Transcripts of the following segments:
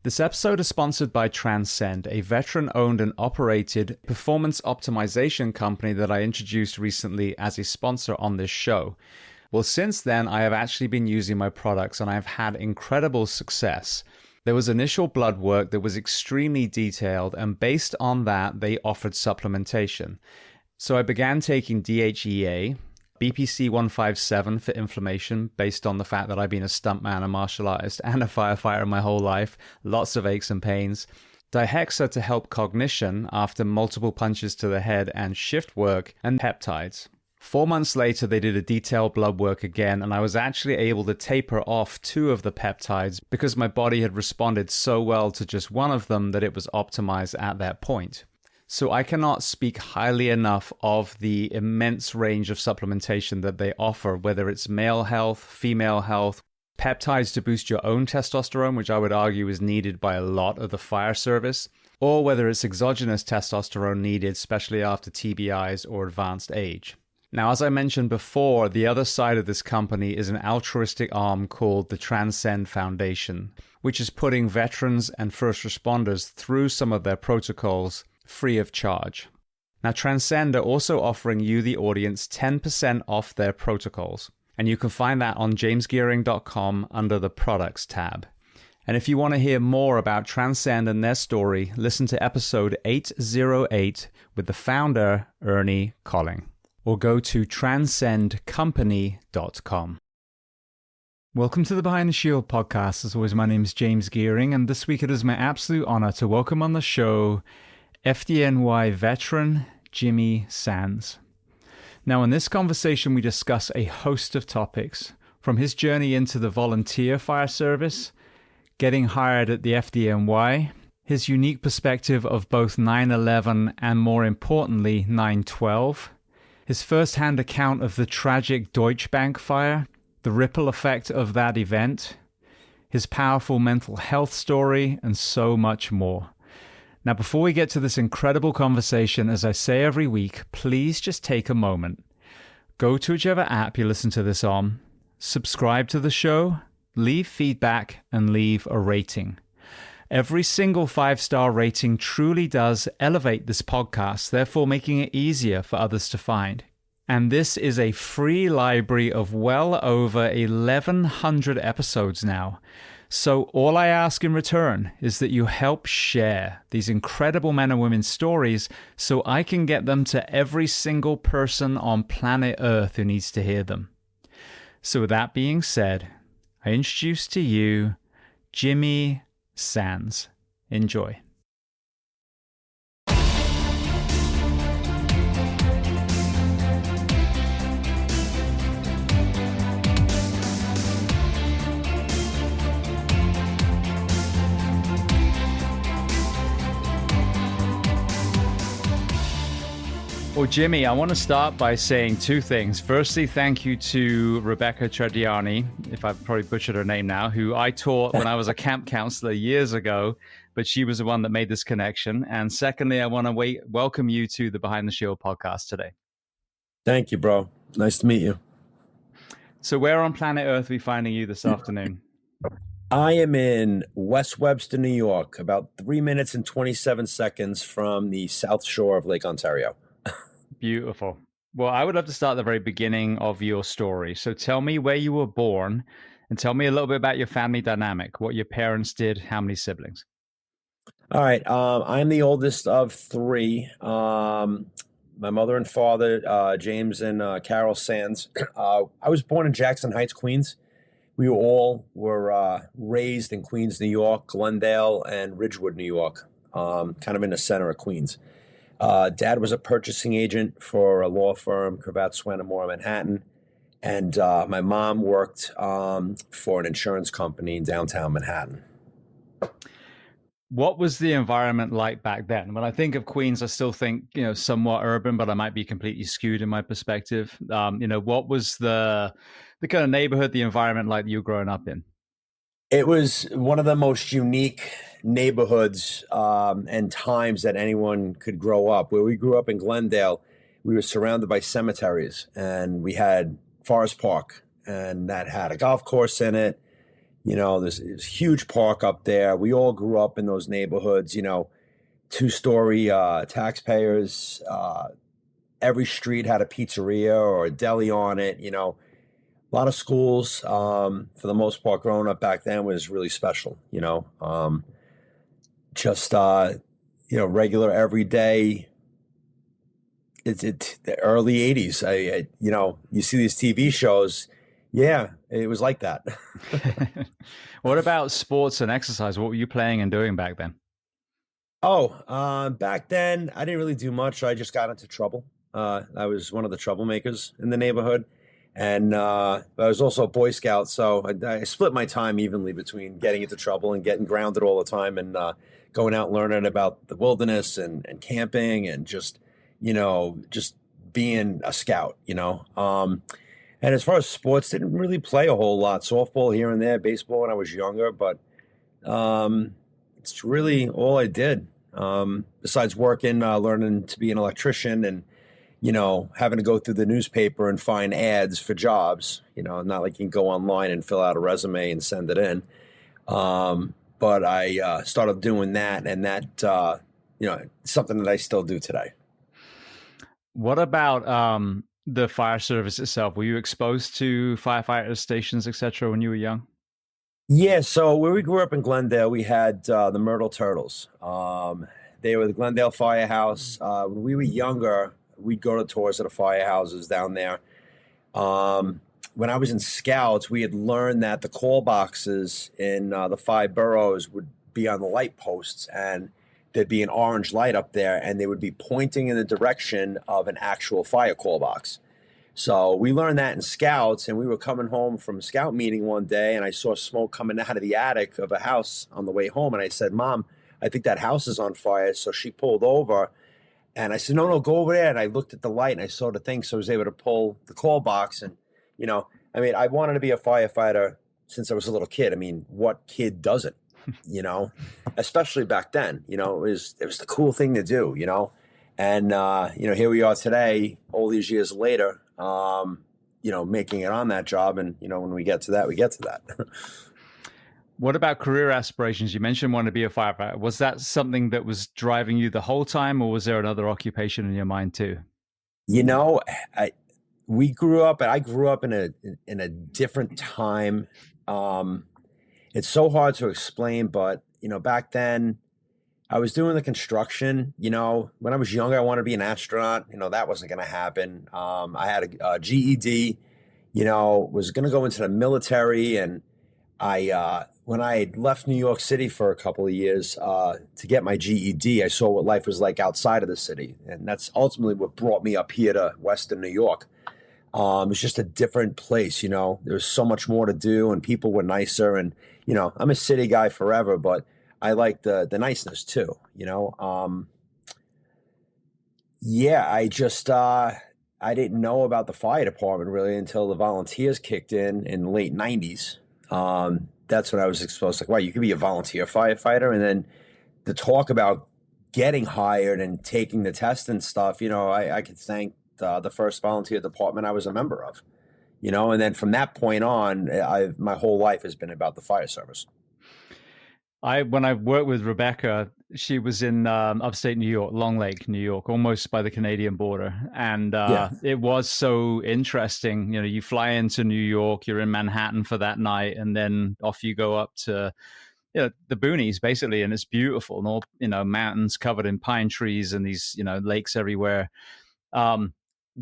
This episode is sponsored by Transcend, a veteran-owned and operated performance optimization company that I introduced recently as a sponsor on this show. Well, since then, I have actually been using my products and I've had incredible success. There was initial blood work that was extremely detailed, and based on that, they offered supplementation. So I began taking DHEA, BPC 157 for inflammation, based on the fact that I've been a stuntman, a martial artist, and a firefighter my whole life. Lots of aches and pains. Dihexa to help cognition after multiple punches to the head and shift work, and peptides. 4 months later, they did a detailed blood work again, and I was actually able to taper off 2 of the peptides because my body had responded so well to just one of them that it was optimized at that point. So I cannot speak highly enough of the immense range of supplementation that they offer, whether it's male health, female health, peptides to boost your own testosterone, which I would argue is needed by a lot of the fire service, or whether it's exogenous testosterone needed, especially after TBIs or advanced age. Now, as I mentioned before, the other side of this company is an altruistic arm called the Transcend Foundation, which is putting veterans and first responders through some of their protocols free of charge. Now, Transcend are also offering you, the audience, 10% off their protocols. And you can find that on jamesgearing.com under the Products tab. And if you want to hear more about Transcend and their story, listen to episode 808 with the founder, Ernie Colling, or go to transcendcompany.com. Welcome to the Behind the Shield podcast. As always, my name is James Gearing, and this week it is my absolute honor to welcome on the show FDNY veteran Jimmy Sands. Now, in this conversation, we discuss a host of topics, from his journey into the volunteer fire service, getting hired at the FDNY, his unique perspective of both 9/11 and, more importantly, 9/12, his first-hand account of the tragic Deutsche Bank Fire, the ripple effect of that event, his powerful mental health story, and so much more. Now, before we get to this incredible conversation, as I say every week, please just take a moment. Go to whichever app you listen to this on, subscribe to the show, leave feedback, and leave a rating. Every single 5-star rating truly does elevate this podcast, therefore making it easier for others to find. And this is a free library of well over 1,100 episodes now. So all I ask in return is that you help share these incredible men and women's stories so I can get them to every single person on planet Earth who needs to hear them. So with that being said, I introduce to you Jimmy Sands. Enjoy. Well, Jimmy, I want to start by saying 2 things. Firstly, thank you to Rebecca Trediani, if I've probably butchered her name now, who I taught when I was a camp counselor years ago, but she was the one that made this connection. And secondly, I want to welcome you to the Behind the Shield podcast today. Thank you, bro. Nice to meet you. So where on planet Earth are we finding you this afternoon? I am in West Webster, New York, about 3 minutes and 27 seconds from the south shore of Lake Ontario. Beautiful. Well, I would love to start at the very beginning of your story. So tell me where you were born and tell me a little bit about your family dynamic, what your parents did, how many siblings. All right. I'm the oldest of 3. My mother and father, James and Carol Sands. I was born in Jackson Heights, Queens. We all were raised in Queens, New York, Glendale, and Ridgewood, New York, kind of in the center of Queens. Dad was a purchasing agent for a law firm, Cravat, Swan & Moore, Manhattan. And my mom worked for an insurance company in downtown Manhattan. What was the environment like back then? When I think of Queens, I still think, somewhat urban, but I might be completely skewed in my perspective. What was the kind of neighborhood, the environment like that you were growing up in? It was one of the most unique neighborhoods and times that anyone could grow up. Where we grew up in Glendale, we were surrounded by cemeteries, and we had Forest Park, and that had a golf course in it. There's this huge park up there. We all grew up in those neighborhoods, two-story taxpayers. Every street had a pizzeria or a deli on it, a lot of schools. For the most part, growing up back then was really special, just, regular everyday. It's the early 80s. You see these TV shows. Yeah, it was like that. What about sports and exercise? What were you playing and doing back then? Oh, back then I didn't really do much. I just got into trouble. I was one of the troublemakers in the neighborhood, and I was also a Boy Scout, so I split my time evenly between getting into trouble and getting grounded all the time, and going out learning about the wilderness and camping and just being a scout. And as far as sports, didn't really play a whole lot. Softball here and there, baseball when I was younger, but it's really all I did. Besides working, learning to be an electrician and, having to go through the newspaper and find ads for jobs, not like you can go online and fill out a resume and send it in. But I started doing that, and that, something that I still do today. What about the fire service itself? Were you exposed to firefighter stations, etc., when you were young? Yeah, so where we grew up in Glendale, we had the Myrtle Turtles. They were the Glendale Firehouse. When we were younger, we'd go to tours of the firehouses down there. When I was in Scouts, we had learned that the call boxes in the 5 boroughs would be on the light posts, and there'd be an orange light up there, and they would be pointing in the direction of an actual fire call box. So we learned that in Scouts, and we were coming home from a Scout meeting one day, and I saw smoke coming out of the attic of a house on the way home, and I said, "Mom, I think that house is on fire." So she pulled over, and I said, "No, go over there." And I looked at the light, and I saw the thing, so I was able to pull the call box. And, I wanted to be a firefighter since I was a little kid. I mean, what kid doesn't, especially back then, it was the cool thing to do, and, here we are today, all these years later, making it on that job. And, when we get to that, we get to that. What about career aspirations? You mentioned wanting to be a firefighter. Was that something that was driving you the whole time, or was there another occupation in your mind too? I grew up in a different time. It's so hard to explain, but, back then I was doing the construction. When I was younger, I wanted to be an astronaut. That wasn't going to happen. I had a GED, was going to go into the military. And when I left New York City for a couple of years to get my GED, I saw what life was like outside of the city. And that's ultimately what brought me up here to Western New York. It's just a different place, there was so much more to do, and people were nicer. And, I'm a city guy forever, but I like the niceness too, Yeah, I didn't know about the fire department really until the volunteers kicked in the late 90s. That's when I was exposed, like, wow, you could be a volunteer firefighter. And then the talk about getting hired and taking the test and stuff, I could thank the first volunteer department I was a member of, and then from that point on, my whole life has been about the fire service. When I worked with Rebecca, she was in upstate New York, Long Lake, New York, almost by the Canadian border. And It was so interesting. You fly into New York, you're in Manhattan for that night, and then off you go up to the boonies, basically. And it's beautiful. And all, mountains covered in pine trees and these, lakes everywhere.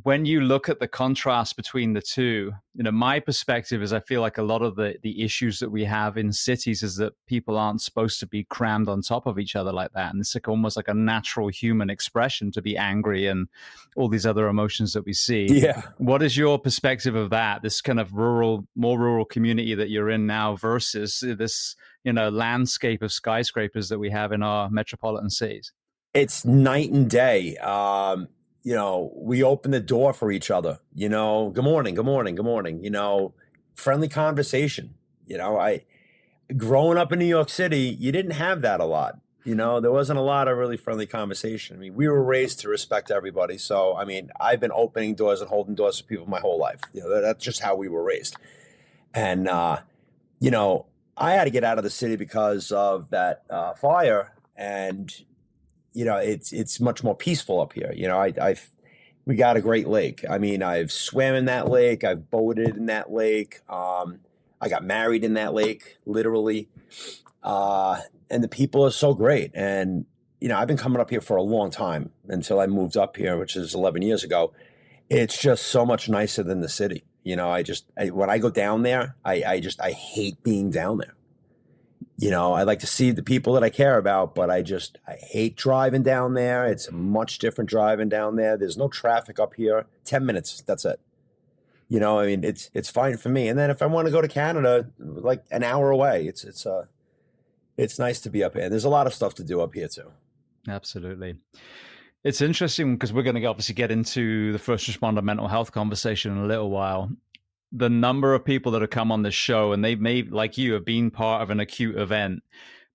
When you look at the contrast between the two, my perspective is I feel like a lot of the issues that we have in cities is that people aren't supposed to be crammed on top of each other like that. And it's like almost like a natural human expression to be angry and all these other emotions that we see. Yeah. What is your perspective of that? This kind of more rural community that you're in now versus this, landscape of skyscrapers that we have in our metropolitan cities? It's night and day. We open the door for each other, good morning, good morning, good morning, friendly conversation. Growing up in New York City, you didn't have that a lot. There wasn't a lot of really friendly conversation. I mean, we were raised to respect everybody. So, I've been opening doors and holding doors for people my whole life. That's just how we were raised. And, I had to get out of the city because of that fire, and it's much more peaceful up here. We got a great lake. I mean, I've swam in that lake, I've boated in that lake. I got married in that lake, literally. And the people are so great. And I've been coming up here for a long time until I moved up here, which is 11 years ago. It's just so much nicer than the city. When I go down there, I hate being down there. I like to see the people that I care about, but I hate driving down there. It's much different driving down there. There's no traffic up here. 10 minutes, that's it. I mean, it's fine for me. And then if I want to go to Canada, like an hour away, it's nice to be up here. And there's a lot of stuff to do up here too. Absolutely. It's interesting because we're going to obviously get into the first responder mental health conversation in a little while. The number of people that have come on this show, and they may, like you, have been part of an acute event.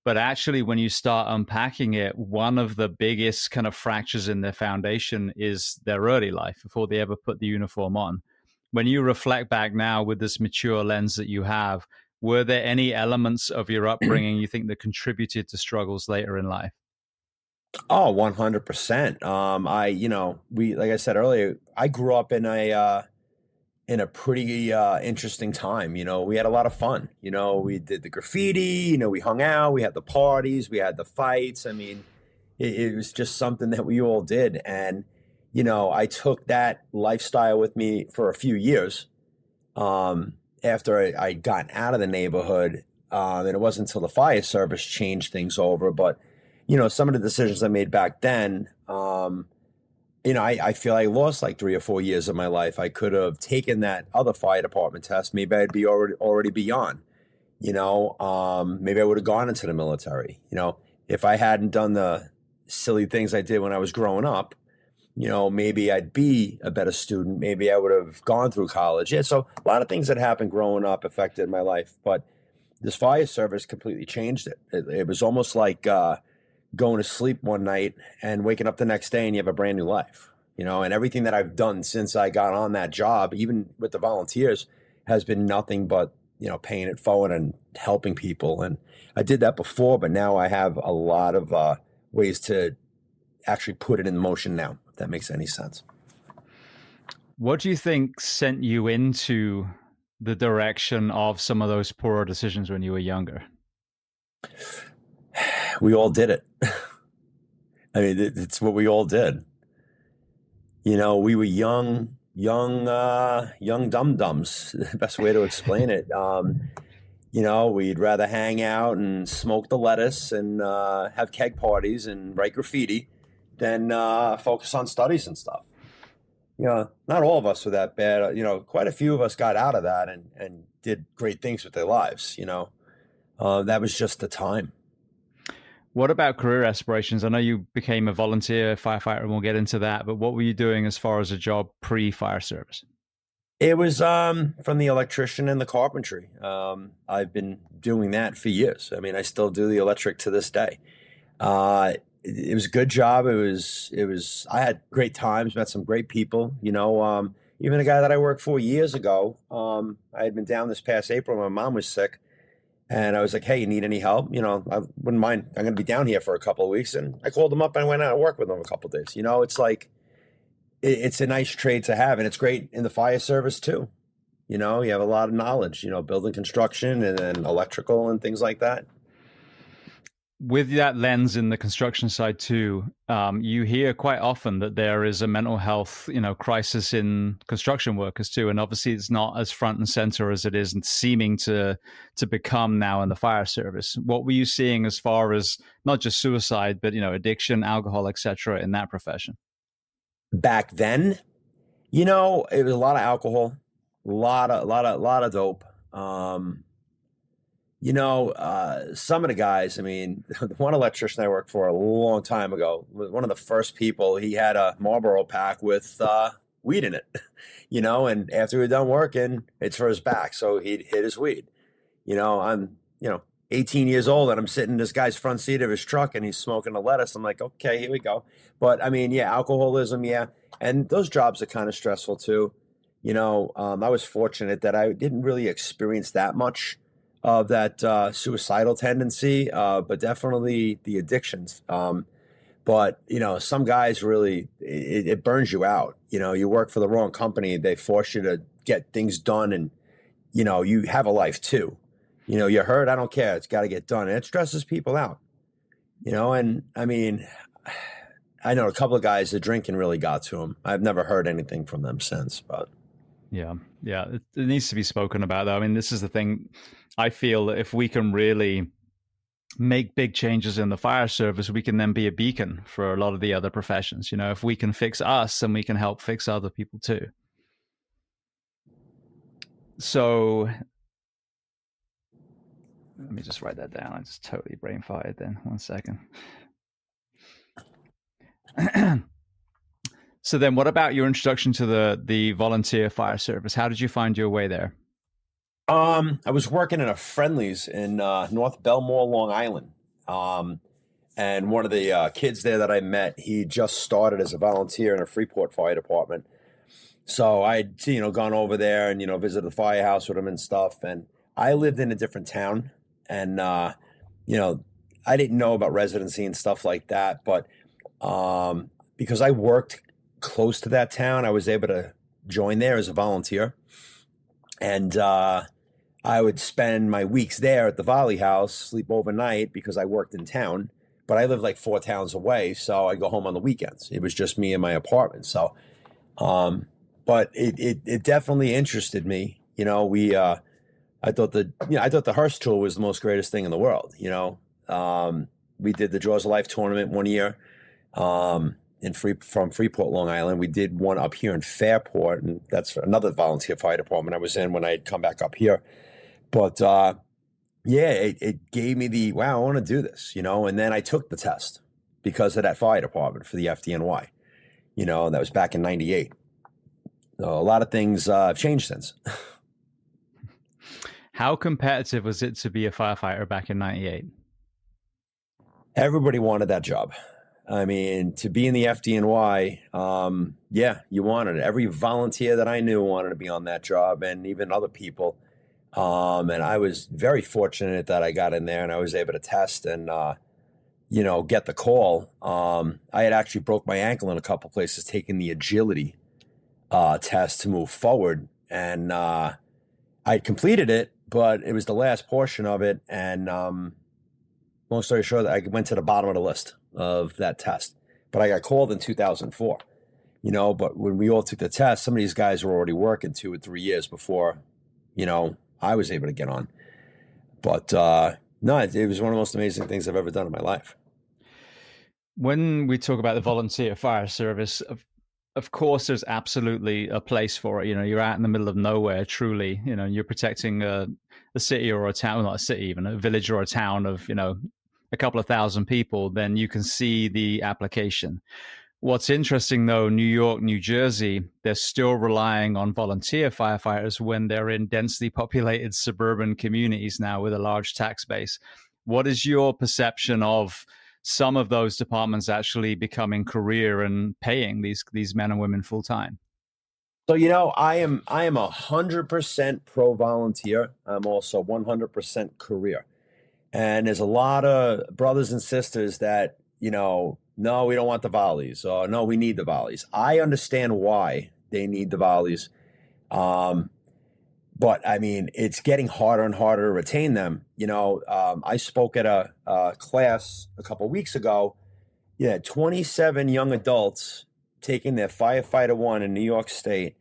But actually, when you start unpacking it, one of the biggest kind of fractures in their foundation is their early life before they ever put the uniform on. When you reflect back now with this mature lens that you have, were there any elements of your upbringing you think that contributed to struggles later in life? Oh, 100%. Like I said earlier, I grew up in a pretty interesting time. We had a lot of fun. We did the graffiti, we hung out, we had the parties, we had the fights. I mean, it was just something that we all did. And, I took that lifestyle with me for a few years after I'd gotten out of the neighborhood. And it wasn't until the fire service changed things over. But, some of the decisions I made back then, I feel I lost like 3 or 4 years of my life. I could have taken that other fire department test. Maybe I'd be already beyond, maybe I would have gone into the military. If I hadn't done the silly things I did when I was growing up, maybe I'd be a better student. Maybe I would have gone through college. Yeah. So a lot of things that happened growing up affected my life, but this fire service completely changed it. It was almost like, going to sleep one night and waking up the next day and you have a brand new life, and everything that I've done since I got on that job, even with the volunteers, has been nothing but, paying it forward and helping people. And I did that before, but now I have a lot of ways to actually put it in motion now, if that makes any sense. What do you think sent you into the direction of some of those poorer decisions when you were younger? We all did it. I mean, it's what we all did. We were young dum-dums, the best way to explain it. We'd rather hang out and smoke the lettuce and have keg parties and write graffiti than focus on studies and stuff. Not all of us were that bad. Quite a few of us got out of that and did great things with their lives. That was just the time. What about career aspirations? I know you became a volunteer firefighter, and we'll get into that, but what were you doing as far as a job pre-fire service? It was from the electrician and the carpentry. I've been doing that for years. I mean, I still do the electric to this day. It was a good job. I had great times, met some great people, even a guy that I worked for years ago. I had been down this past April. My mom was sick. And I was like, hey, you need any help? I wouldn't mind. I'm going to be down here for a couple of weeks. And I called him up and I went out and worked with him a couple of days. It's like, it's a nice trade to have. And it's great in the fire service too. You have a lot of knowledge, building construction and then electrical and things like that. With that lens in the construction side too, you hear quite often that there is a mental health, crisis in construction workers too, and obviously it's not as front and center as it is seeming to become now in the fire service. What were you seeing as far as not just suicide, but addiction, alcohol, etc., in that profession? Back then, it was a lot of alcohol, a lot of dope. Some of the guys, I mean, one electrician I worked for a long time ago, one of the first people, he had a Marlboro pack with weed in it, and after we were done working, it's for his back. So he'd hit his weed. I'm, 18 years old and I'm sitting in this guy's front seat of his truck and he's smoking a lettuce. I'm like, okay, here we go. But I mean, yeah, alcoholism. Yeah. And those jobs are kind of stressful too. I was fortunate that I didn't really experience that much of that suicidal tendency, but definitely the addictions. But some guys really it burns you out. You work for the wrong company, they force you to get things done, and you have a life too. You're hurt, I don't care. It's got to get done, and it stresses people out. And I mean, I know a couple of guys, the drinking really got to them. I've never heard anything from them since, but Yeah, yeah, it needs to be spoken about, though. I mean, this is the thing. I feel that if we can really make big changes in the fire service, we can then be a beacon for a lot of the other professions. If we can fix us, then we can help fix other people too. So let me just write that down. I just totally brain farted then. 1 second. So then what about your introduction to the volunteer fire service? How did you find your way there? I was working in a Friendlies in North Belmore, Long Island. And one of the kids there that I met, he just started as a volunteer in a Freeport Fire Department. So I'd, gone over there and, visited the firehouse with him and stuff. And I lived in a different town. And, I didn't know about residency and stuff like that. But because I worked close to that town, I was able to join there as a volunteer. And I would spend my weeks there at the Volley House, sleep overnight because I worked in town. But I lived like 4 towns away, so I'd go home on the weekends. It was just me and my apartment. So, but it definitely interested me. I thought the Hearst tour was the most greatest thing in the world. We did the Jaws of Life tournament one year from Freeport, Long Island. We did one up here in Fairport, and that's another volunteer fire department I was in when I'd come back up here. But yeah, it gave me wow, I want to do this, and then I took the test because of that fire department for the FDNY. That was back in '98. So a lot of things have changed since. How competitive was it to be a firefighter back in '98? Everybody wanted that job. I mean, to be in the FDNY, yeah, you wanted it. Every volunteer that I knew wanted to be on that job, and even other people. And I was very fortunate that I got in there and I was able to test and, get the call. I had actually broke my ankle in a couple places taking the agility test to move forward. And I completed it, but it was the last portion of it. And long story short, I went to the bottom of the list of that test. But I got called in 2004, but when we all took the test, some of these guys were already working 2 or 3 years before, I was able to get on. But no, it was one of the most amazing things I've ever done in my life. When we talk about the volunteer fire service, of course, there's absolutely a place for it. You're out in the middle of nowhere, truly. You're protecting a city or a town, not a city, even a village or a town of, a couple of thousand people. Then you can see the application. What's interesting, though, New York, New Jersey, they're still relying on volunteer firefighters when they're in densely populated suburban communities now with a large tax base. What is your perception of some of those departments actually becoming career and paying these men and women full time? So, I am 100% pro volunteer. I'm also 100% career. And there's a lot of brothers and sisters that, no, we don't want the volleys, or no, we need the volleys. I understand why they need the volleys. But I mean, it's getting harder and harder to retain them. I spoke at a class a couple of weeks ago. Yeah, 27 young adults taking their Firefighter 1 in New York State.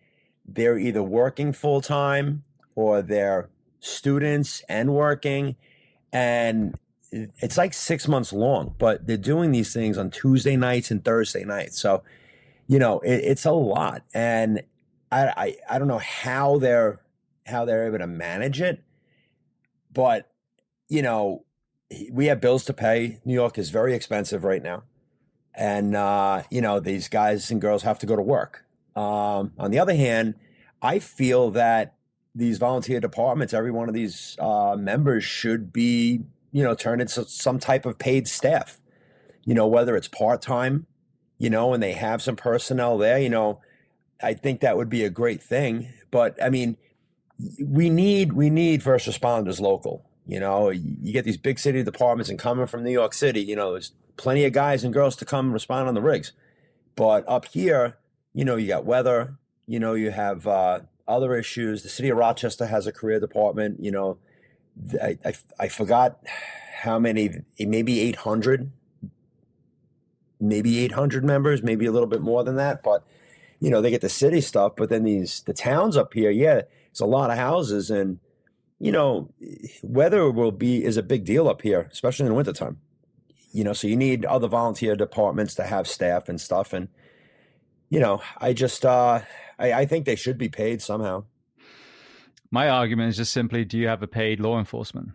They're either working full time or they're students and working. And it's like 6 months long, but they're doing these things on Tuesday nights and Thursday nights. So, it's a lot. And I don't know how they're able to manage it, but we have bills to pay. New York is very expensive right now. And, these guys and girls have to go to work. On the other hand, I feel that these volunteer departments, every one of these members should be, turned into some type of paid staff, whether it's part-time, and they have some personnel there, I think that would be a great thing. But I mean, we need first responders local. You get these big city departments, and coming from New York City, there's plenty of guys and girls to come and respond on the rigs. But up here, you got weather, you have other issues. The city of Rochester has a career department. I forgot how many, maybe 800 members, maybe a little bit more than that. But, they get the city stuff. But then the towns up here, yeah, it's a lot of houses. And, weather is a big deal up here, especially in the wintertime. So you need other volunteer departments to have staff and stuff. And, I think they should be paid somehow. My argument is just simply, do you have a paid law enforcement?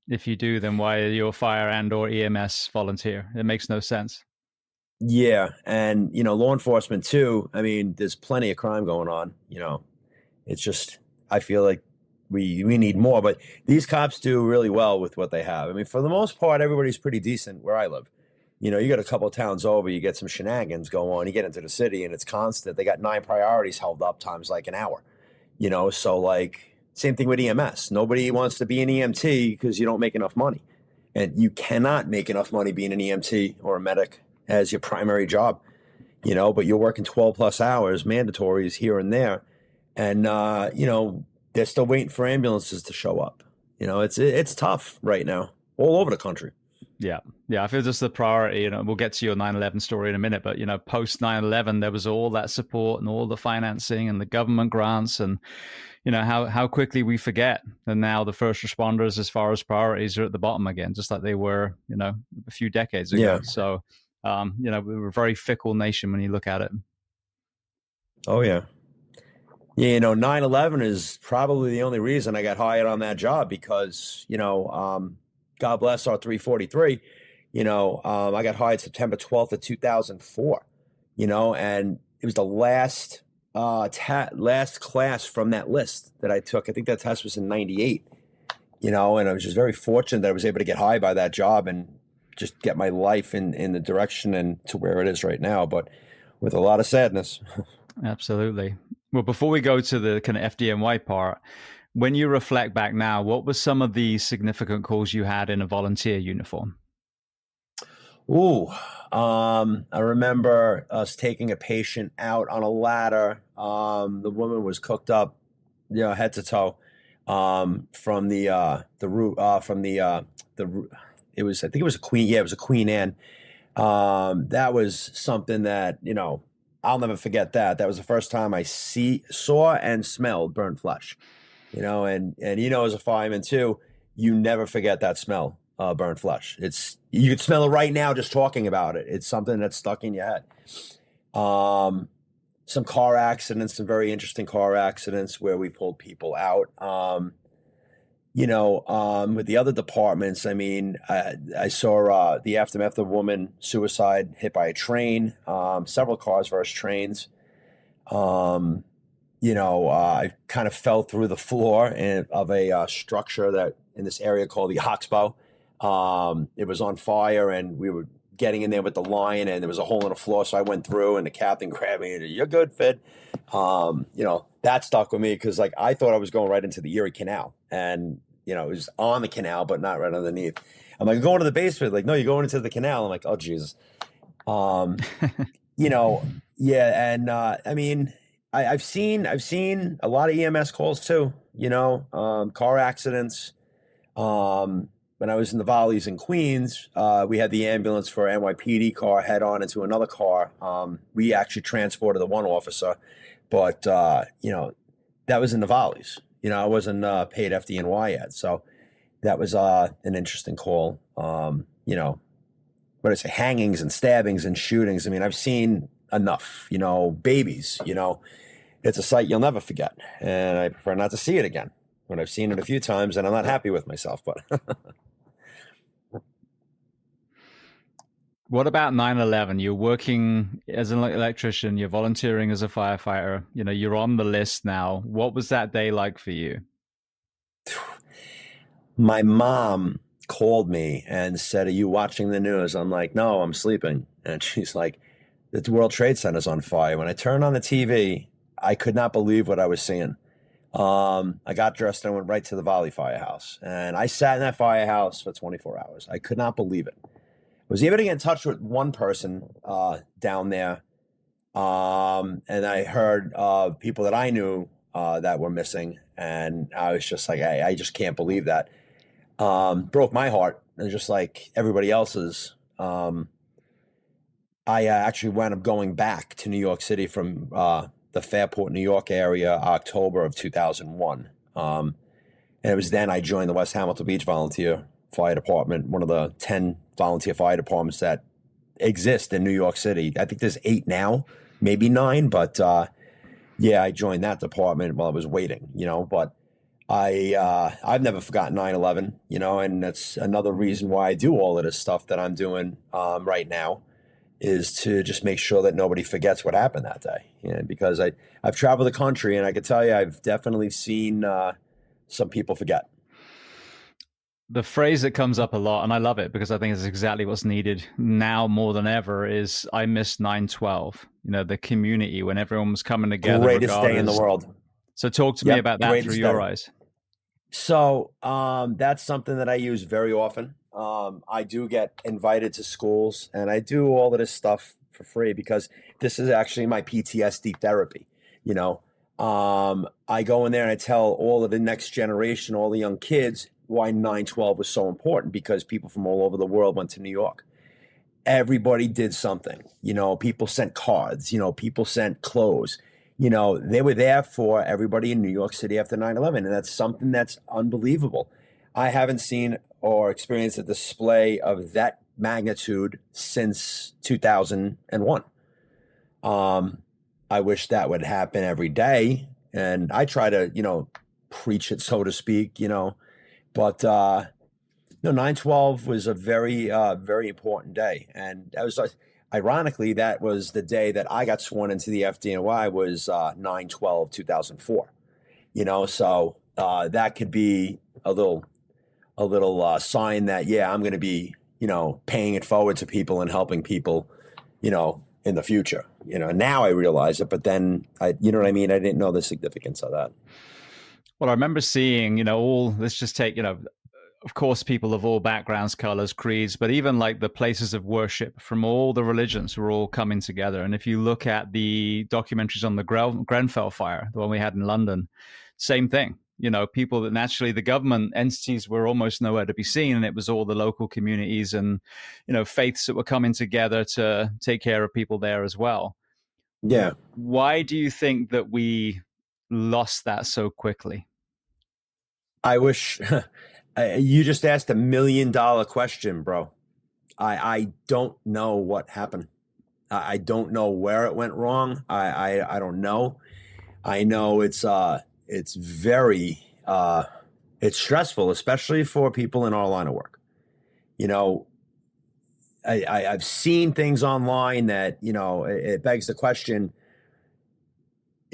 If you do, then why are you a fire and or EMS volunteer? It makes no sense. Yeah. And, law enforcement too. I mean, there's plenty of crime going on. It's just, I feel like we need more, but these cops do really well with what they have. I mean, for the most part, everybody's pretty decent where I live. You got a couple of towns over, you get some shenanigans go on, you get into the city and it's constant. They got 9 priorities held up times like an hour, so like same thing with EMS. Nobody wants to be an EMT because you don't make enough money, and you cannot make enough money being an EMT or a medic as your primary job, but you're working 12 plus hours, mandatories here and there. And, they're still waiting for ambulances to show up. It's tough right now all over the country. Yeah. I feel just the priority, we'll get to your 9/11 story in a minute, but, post 9/11, there was all that support and all the financing and the government grants and, how quickly we forget. And now the first responders, as far as priorities, are at the bottom again, just like they were, a few decades ago. Yeah. So, we're a very fickle nation when you look at it. Oh, yeah. Yeah, 9/11 is probably the only reason I got hired on that job because, God bless our 343, I got hired September 12th of 2004, and it was the last class from that list that I took. I think that test was in 98, and I was just very fortunate that I was able to get hired by that job and just get my life in the direction and to where it is right now, but with a lot of sadness. Absolutely. Well, before we go to the kind of FDNY part, when you reflect back now, what were some of the significant calls you had in a volunteer uniform? Ooh, I remember us taking a patient out on a ladder. The woman was cooked up, head to toe, from the root, it was, I think it was a Queen. Yeah, it was a Queen Anne. That was something that, I'll never forget that. That was the first time I saw and smelled burnt flesh, and as a fireman too, you never forget that smell, burnt flesh. You could smell it right now just talking about it. It's something that's stuck in your head. Some car accidents, some very interesting car accidents where we pulled people out. With the other departments, I mean, I saw the aftermath of a woman suicide hit by a train, several cars versus trains. I kind of fell through the floor of a structure that in this area called the Oxbow. It was on fire and we were getting in there with the line and there was a hole in the floor. So I went through and the captain grabbed me and said, "You're good, Fid." That stuck with me because I thought I was going right into the Erie Canal and, it was on the canal, but not right underneath. I'm like, going to the basement. Like, no, you're going into the canal. I'm like, oh, Jesus. Yeah. And, I mean, I've seen a lot of EMS calls too, car accidents. When I was in the Volleys in Queens, we had the ambulance for NYPD car head on into another car. We actually transported the one officer, but, that was in the Volleys. I wasn't paid FDNY yet. So that was an interesting call. What I say, hangings and stabbings and shootings. I mean, I've seen enough, babies, it's a sight you'll never forget. And I prefer not to see it again. But I've seen it a few times and I'm not happy with myself, but What about 9/11? You're working as an electrician, you're volunteering as a firefighter, you're on the list now. What was that day like for you? My mom called me and said, "Are you watching the news?" I'm like, "No, I'm sleeping." And she's like, "The World Trade Center's on fire." When I turned on the TV, I could not believe what I was seeing. I got dressed and I went right to the Volley Firehouse. And I sat in that firehouse for 24 hours. I could not believe it. Was able to get in touch with one person down there. And I heard people that I knew that were missing. And I was just like, I just can't believe that. Broke my heart. And just like everybody else's. I actually wound up going back to New York City from the Fairport, New York area, October of 2001. And it was then I joined the West Hamilton Beach Volunteer Fire Department, one of the 10 volunteer fire departments that exist in New York City. I think there's 8 now, maybe 9, but yeah, I joined that department while I was waiting, but I've never forgotten 9/11, and that's another reason why I do all of this stuff that I'm doing right now, is to just make sure that nobody forgets what happened that day. Because I've traveled the country, and I can tell you I've definitely seen some people forget. The phrase that comes up a lot, and I love it because I think it's exactly what's needed now more than ever, is I miss 9/12. The community, when everyone was coming together. Greatest day in the world. So talk to me about that through your eyes. So that's something that I use very often. I do get invited to schools, and I do all of this stuff for free because this is actually my PTSD therapy. I go in there and I tell all of the next generation, all the young kids, why 9/12 was so important, because people from all over the world went to New York. Everybody did something. People sent cards. People sent clothes. They were there for everybody in New York City after 9/11, and that's something that's unbelievable. I haven't seen or experienced a display of that magnitude since 2001. I wish that would happen every day, and I try to, preach it, so to speak, but no, 9/12 was a very, very important day, and that was ironically, that was the day that I got sworn into the FDNY, was 9/12/2004. So that could be a little sign that, yeah, I'm going to be, paying it forward to people and helping people, in the future. Now I realize it, but then you know what I mean? I didn't know the significance of that. Well, I remember seeing, let's just take, of course, people of all backgrounds, colors, creeds, but even like the places of worship from all the religions were all coming together. And if you look at the documentaries on the Grenfell fire, the one we had in London, same thing. People that naturally the government entities were almost nowhere to be seen. And it was all the local communities and, faiths that were coming together to take care of people there as well. Yeah. Why do you think that we lost that so quickly? I wish you just asked $1 million question, bro. I don't know what happened. I don't know where it went wrong. I don't know. I know it's very it's stressful, especially for people in our line of work. I've seen things online that, it begs the question,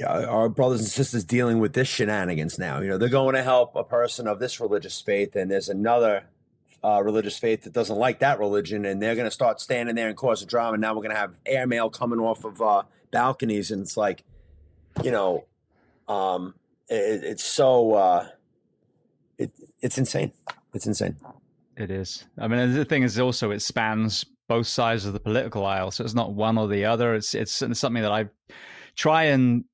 our brothers and sisters dealing with this shenanigans now. They're going to help a person of this religious faith, and there's another religious faith that doesn't like that religion, and they're going to start standing there and causing drama. Now we're going to have airmail coming off of balconies, and it's like, it's so it's insane. It's insane. It is. I mean, the thing is also it spans both sides of the political aisle, so it's not one or the other. It's something that I try and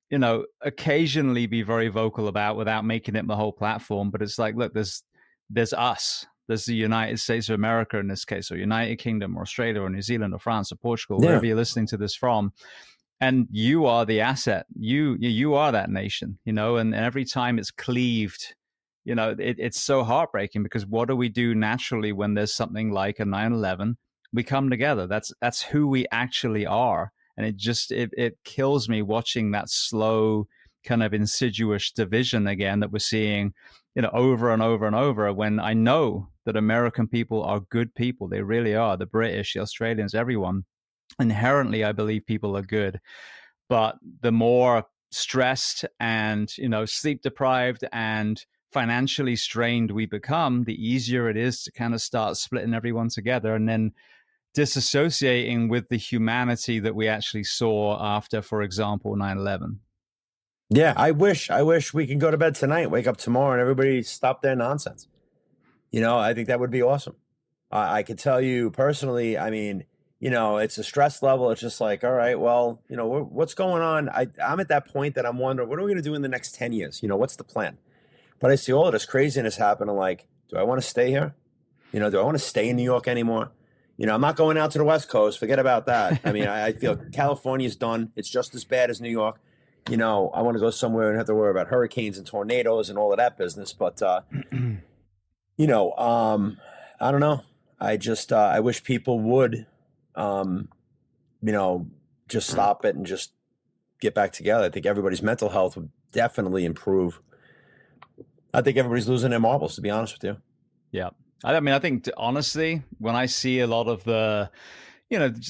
occasionally be very vocal about without making it my whole platform. But it's like, look, there's us. There's the United States of America in this case, or United Kingdom, or Australia, or New Zealand, or France, or Portugal, wherever you're listening to this from. And you are the asset. You are that nation, and every time it's cleaved, it's so heartbreaking, because what do we do naturally when there's something like a 9/11? We come together. That's who we actually are. And it kills me watching that slow kind of insidious division again that we're seeing, over and over and over, when I know that American people are good people. They really are. The British, the Australians, everyone. Inherently, I believe people are good. But the more stressed and, sleep deprived and financially strained we become, the easier it is to kind of start splitting everyone together and then disassociating with the humanity that we actually saw after, for example, 9/11. Yeah, I wish we could go to bed tonight, wake up tomorrow, and everybody stop their nonsense. I think that would be awesome. I could tell you personally, I mean, it's a stress level. It's just like, all right, well, what's going on? I'm at that point that I'm wondering, what are we going to do in the next 10 years? What's the plan? But I see all of this craziness happen. I'm like, do I want to stay here? Do I want to stay in New York anymore? I'm not going out to the West Coast. Forget about that. I mean, I feel California's done. It's just as bad as New York. I want to go somewhere and have to worry about hurricanes and tornadoes and all of that business. But, I don't know. I wish people would, um, just stop it and just get back together. I think everybody's mental health would definitely improve. I think everybody's losing their marbles, to be honest with you. Yeah. I mean, I think honestly, when I see a lot of the,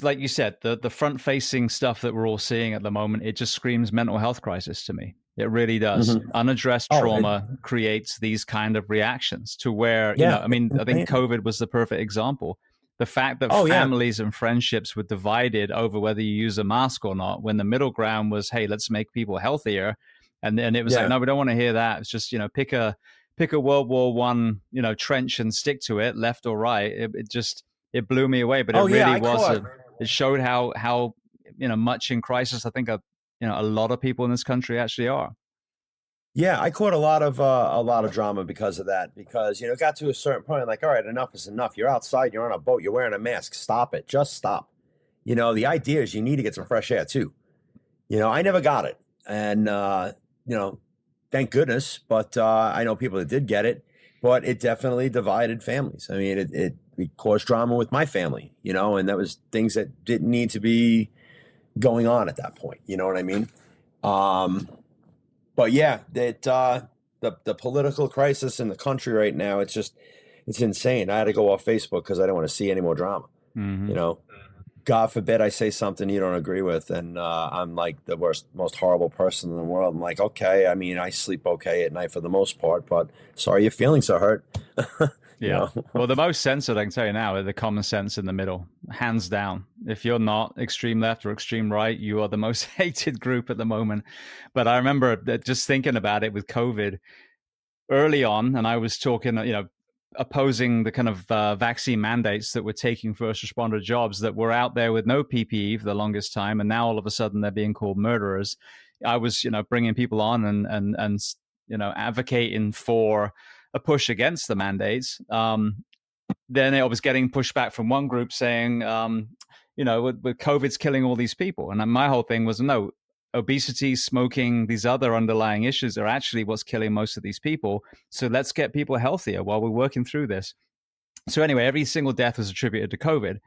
like you said, the front facing stuff that we're all seeing at the moment, it just screams mental health crisis to me. It really does. Mm-hmm. Unaddressed trauma creates these kind of reactions to where, Yeah, I mean, I think COVID was the perfect example. The fact that families and friendships were divided over whether you use a mask or not, when the middle ground was, hey, let's make people healthier. And then it was like, no, we don't want to hear that. It's just, pick a World War One, trench and stick to it, left or right. It blew me away, but it really was. It showed how much in crisis I think a lot of people in this country actually are. Yeah, I caught a lot of drama because of that. Because it got to a certain point, like, all right, enough is enough. You're outside, you're on a boat, you're wearing a mask. Stop it, just stop. The idea is you need to get some fresh air too. I never got it, and thank goodness. But I know people that did get it, but it definitely divided families. I mean, it caused drama with my family, and that was things that didn't need to be going on at that point. You know what I mean? But yeah, that the political crisis in the country right now, it's insane. I had to go off Facebook because I don't want to see any more drama. Mm-hmm. God forbid I say something you don't agree with, and I'm like the most horrible person in the world. I'm like, okay, I mean, I sleep okay at night for the most part, but sorry your feelings are hurt. Yeah. Well, the most censored, I can tell you now, are the common sense in the middle, hands down. If you're not extreme left or extreme right, you are the most hated group at the moment. But I remember just thinking about it with COVID early on, and I was talking, opposing the kind of vaccine mandates that were taking first responder jobs that were out there with no PPE for the longest time, and now all of a sudden they're being called murderers. I was, bringing people on and advocating for a push against the mandates. Then I was getting pushback from one group saying, with COVID's killing all these people, and my whole thing was no. Obesity, smoking, these other underlying issues are actually what's killing most of these people. So let's get people healthier while we're working through this. So anyway, every single death was attributed to COVID.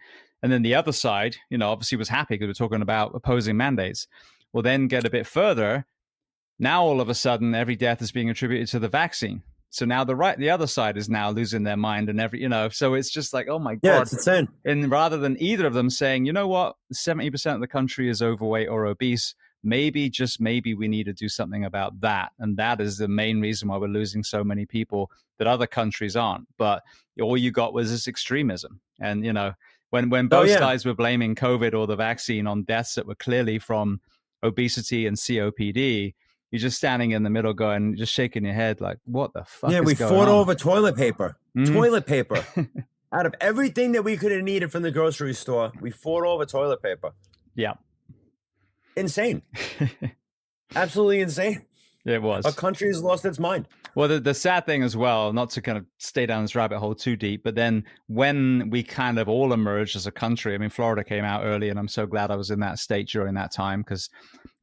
And then the other side, obviously was happy because we're talking about opposing mandates. Well, then get a bit further. Now, all of a sudden, every death is being attributed to the vaccine. So now the other side is now losing their mind and so it's just like, oh my God. Yeah, it's insane. And rather than either of them saying, you know what, 70% of the country is overweight or obese, maybe, just maybe, we need to do something about that. And that is the main reason why we're losing so many people that other countries aren't. But all you got was this extremism. And, when both sides were blaming COVID or the vaccine on deaths that were clearly from obesity and COPD, you're just standing in the middle going, just shaking your head like, what the fuck is going on? Yeah, we fought over toilet paper. Mm-hmm. Toilet paper. Out of everything that we could have needed from the grocery store, we fought over toilet paper. Yeah. Insane. Absolutely insane. It was. Our country has lost its mind. Well, the sad thing as well, not to kind of stay down this rabbit hole too deep, but then when we kind of all emerged as a country, I mean, Florida came out early, and I'm so glad I was in that state during that time, because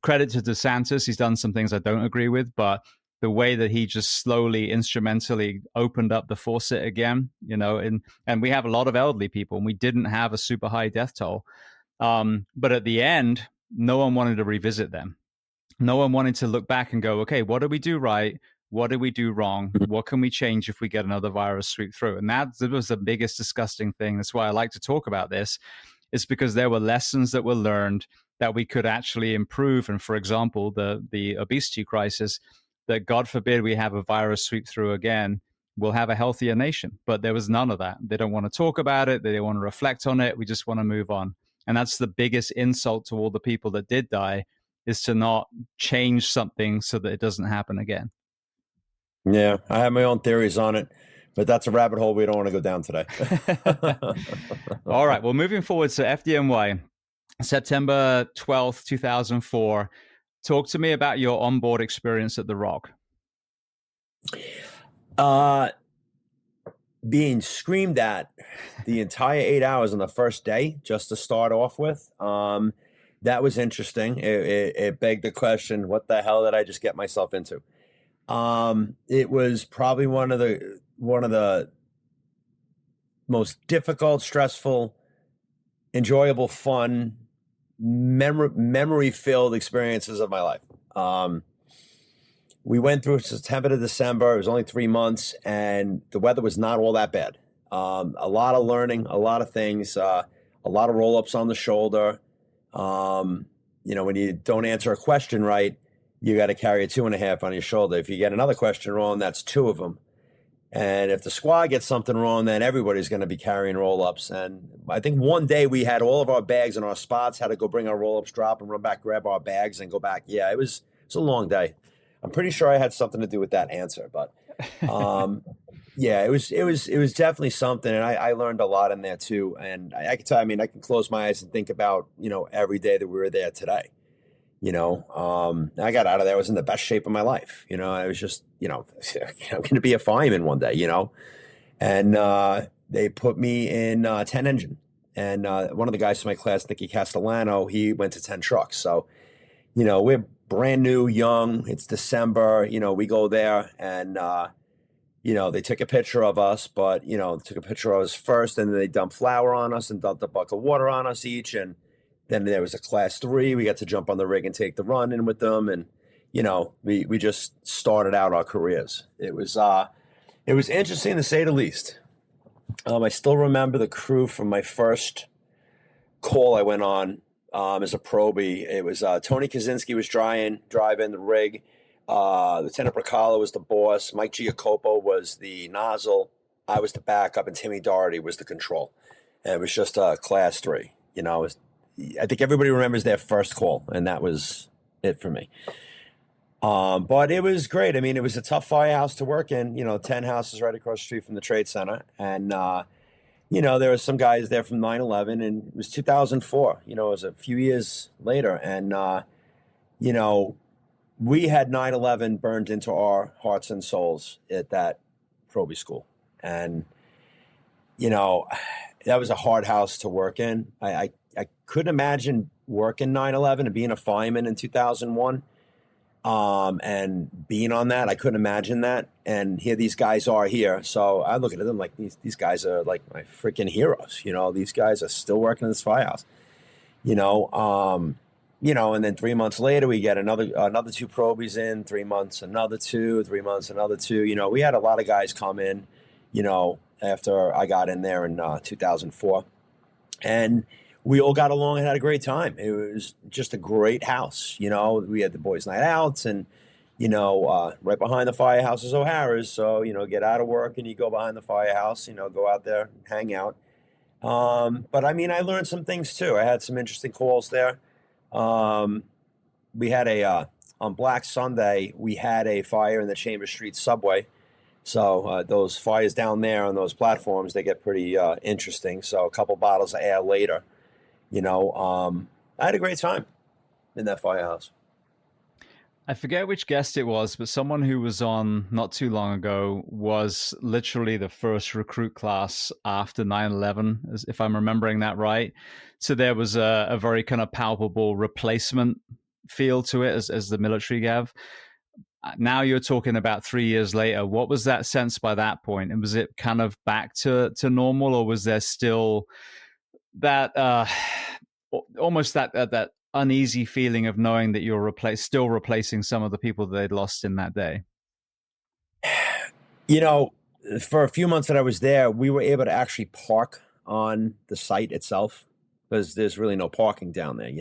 credit to DeSantis, he's done some things I don't agree with, but the way that he just slowly, instrumentally opened up the faucet again, and we have a lot of elderly people, and we didn't have a super high death toll. But at the end, no one wanted to revisit them. No one wanted to look back and go, okay, what did we do right? What did we do wrong? What can we change if we get another virus sweep through? And that was the biggest disgusting thing. That's why I like to talk about this. It's because there were lessons that were learned that we could actually improve. And for example, the obesity crisis, that God forbid we have a virus sweep through again, we'll have a healthier nation. But there was none of that. They don't want to talk about it. They don't want to reflect on it. We just want to move on. And that's the biggest insult to all the people that did die, is to not change something so that it doesn't happen again. Yeah, I have my own theories on it, but that's a rabbit hole we don't want to go down today. All right. Well, moving forward to FDNY, September 12th, 2004. Talk to me about your onboard experience at the Rock. Being screamed at the entire 8 hours on the first day, just to start off with, that was interesting. It begged the question, what the hell did I just get myself into? It was probably one of the most difficult, stressful, enjoyable, fun, memory-filled experiences of my life. We went through September to December. It was only 3 months, and the weather was not all that bad. A lot of learning, a lot of things, a lot of roll-ups on the shoulder. When you don't answer a question right, you got to carry a 2.5 on your shoulder. If you get another question wrong, that's 2 of them. And if the squad gets something wrong, then everybody's going to be carrying roll-ups. And I think one day we had all of our bags in our spots, had to go bring our roll-ups, drop and run back, grab our bags and go back. Yeah, it was a long day. I'm pretty sure I had something to do with that answer, but yeah, it was definitely something. And I learned a lot in there too. And I can tell, I mean, I can close my eyes and think about, every day that we were there today. I got out of there. I was in the best shape of my life. I was just, I'm going to be a fireman one day, and they put me in 10 engine. And one of the guys from my class, Nicky Castellano, he went to 10 trucks. So, we're brand new, young. It's December. We go there and, they took a picture of us, but, took a picture of us first, and then they dumped flour on us and dumped a bucket of water on us each. And then there was a class 3. We got to jump on the rig and take the run in with them. And, we just started out our careers. It was interesting to say the least. I still remember the crew from my first call I went on as a probie. It was Tony Kaczynski was driving the rig. Lieutenant Bracala was the boss. Mike Giacopo was the nozzle. I was the backup, and Timmy Doherty was the control. And it was just class 3. I think everybody remembers their first call, and that was it for me. But it was great. I mean, it was a tough firehouse to work in. 10 houses right across the street from the Trade Center, and there were some guys there from 9/11, and it was 2004. It was a few years later, and we had 9/11 burned into our hearts and souls at that probie school, and that was a hard house to work in. I couldn't imagine working 9/11 and being a fireman in 2001. And being on that, I couldn't imagine that. And here these guys are here. So I look at them like these guys are like my freaking heroes. These guys are still working in this firehouse. And then 3 months later we get another 2 probies in, 3 months, another 2, 3 months, another 2. We had a lot of guys come in, after I got in there in 2004. And we all got along and had a great time. It was just a great house. We had the boys' night outs, and, right behind the firehouse is O'Hara's. So, get out of work and you go behind the firehouse, go out there, hang out. But I mean, I learned some things too. I had some interesting calls there. We had on Black Sunday, we had a fire in the Chambers Street subway. So those fires down there on those platforms, they get pretty interesting. So a couple bottles of air later, I had a great time in that firehouse. I forget which guest it was, but someone who was on not too long ago was literally the first recruit class after 9/11, if I'm remembering that right. So there was a very kind of palpable replacement feel to it as the military gave. Now you're talking about 3 years later. What was that sense by that point? And was it kind of back to normal, or was there still that almost that uneasy feeling of knowing that you're still replacing some of the people that they'd lost in that day? For a few months that I was there, we were able to actually park on the site itself, because there's really no parking down there,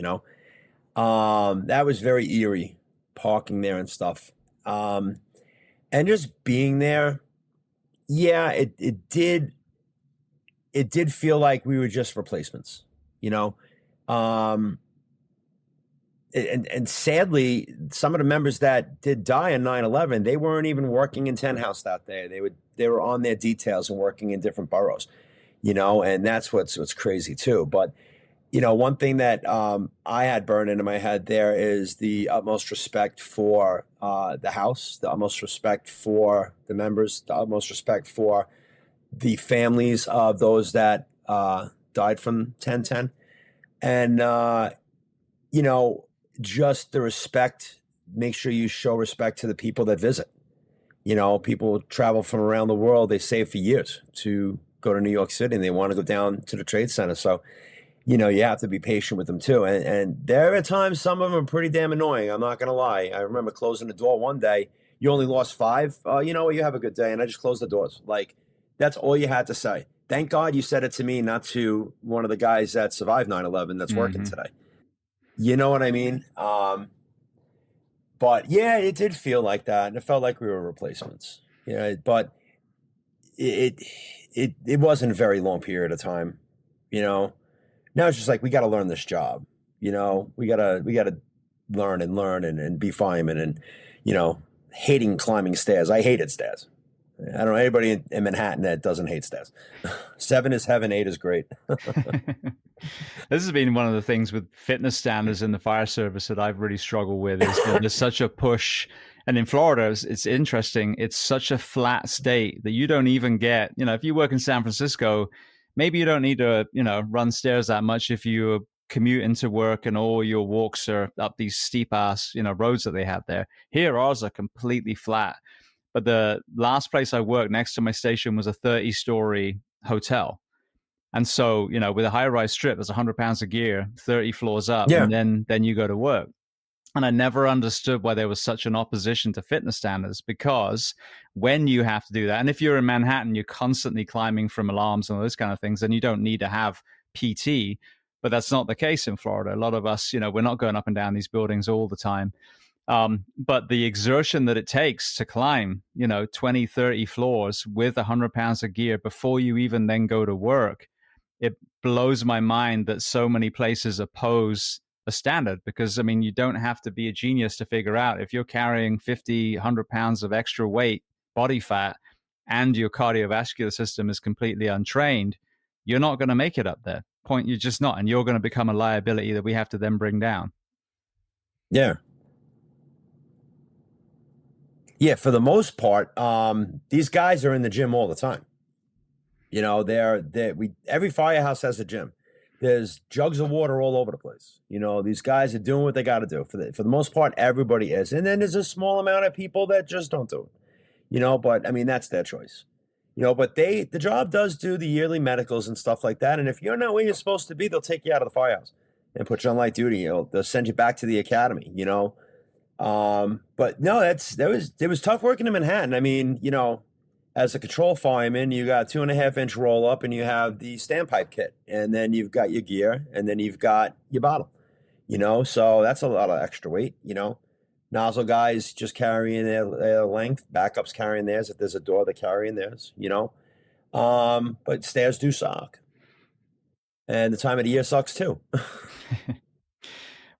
that was very eerie, parking there and stuff. And just being there, yeah, it did feel like we were just replacements, and sadly, some of the members that did die in 9/11, they weren't even working in Ten House that day. They were on their details and working in different boroughs, and that's what's crazy too. But one thing that I had burned into my head there is the utmost respect for the House, the utmost respect for the members, the utmost respect for the families of those that died from 10/10, and just the respect. Make sure you show respect to the people that visit. People travel from around the world. They save for years to go to New York City, and they want to go down to the Trade Center. So, you have to be patient with them too. And there are times some of them are pretty damn annoying. I'm not going to lie. I remember closing the door one day. You only lost 5. You know what? You have a good day. And I just closed the doors. Like, that's all you had to say. Thank God you said it to me, not to one of the guys that survived 9/11 that's working today. You know what I mean? But yeah, it did feel like that. And it felt like we were replacements. But it wasn't a very long period of time, Now it's just like, we got to learn this job. We got to learn and be firemen and, hating climbing stairs. I hated stairs. I don't know anybody in Manhattan that doesn't hate stairs. 7 is heaven, 8 is great. This has been one of the things with fitness standards in the fire service that I've really struggled with, is that there's such a push. And in Florida, it's interesting. It's such a flat state that you don't even get, if you work in San Francisco, maybe you don't need to, run stairs that much if you commute into work and all your walks are up these steep ass, roads that they have there. Here, ours are completely flat. But the last place I worked next to my station was a 30-story hotel. And so, with a high-rise strip, there's 100 pounds of gear, 30 floors up, Yeah. and then you go to work. And I never understood why there was such an opposition to fitness standards, because when you have to do that, and if you're in Manhattan, you're constantly climbing from alarms and all those kind of things, then you don't need to have PT. But that's not the case in Florida. A lot of us, we're not going up and down these buildings all the time. But the exertion that it takes to climb, 20, 30 floors with 100 pounds of gear before you even then go to work, it blows my mind that so many places oppose a standard, because, you don't have to be a genius to figure out, if you're carrying 50, 100 pounds of extra weight, body fat, and your cardiovascular system is completely untrained, you're not going to make it up there. You're just not. And you're going to become a liability that we have to then bring down. Yeah. Yeah, for the most part, these guys are in the gym all the time. Every firehouse has a gym. There's jugs of water all over the place. These guys are doing what they got to do. For the most part, everybody is. And then there's a small amount of people that just don't do it. But that's their choice. But the job does do the yearly medicals and stuff like that. And if you're not where you're supposed to be, they'll take you out of the firehouse and put you on light duty. They'll send you back to the academy. But no, it was tough working in Manhattan. As a control fireman, you got 2.5-inch roll up, and you have the standpipe kit, and then you've got your gear, and then you've got your bottle, so that's a lot of extra weight, nozzle guys just carrying their length, backups carrying theirs. If there's a door, they're carrying theirs, but stairs do suck. And the time of the year sucks too.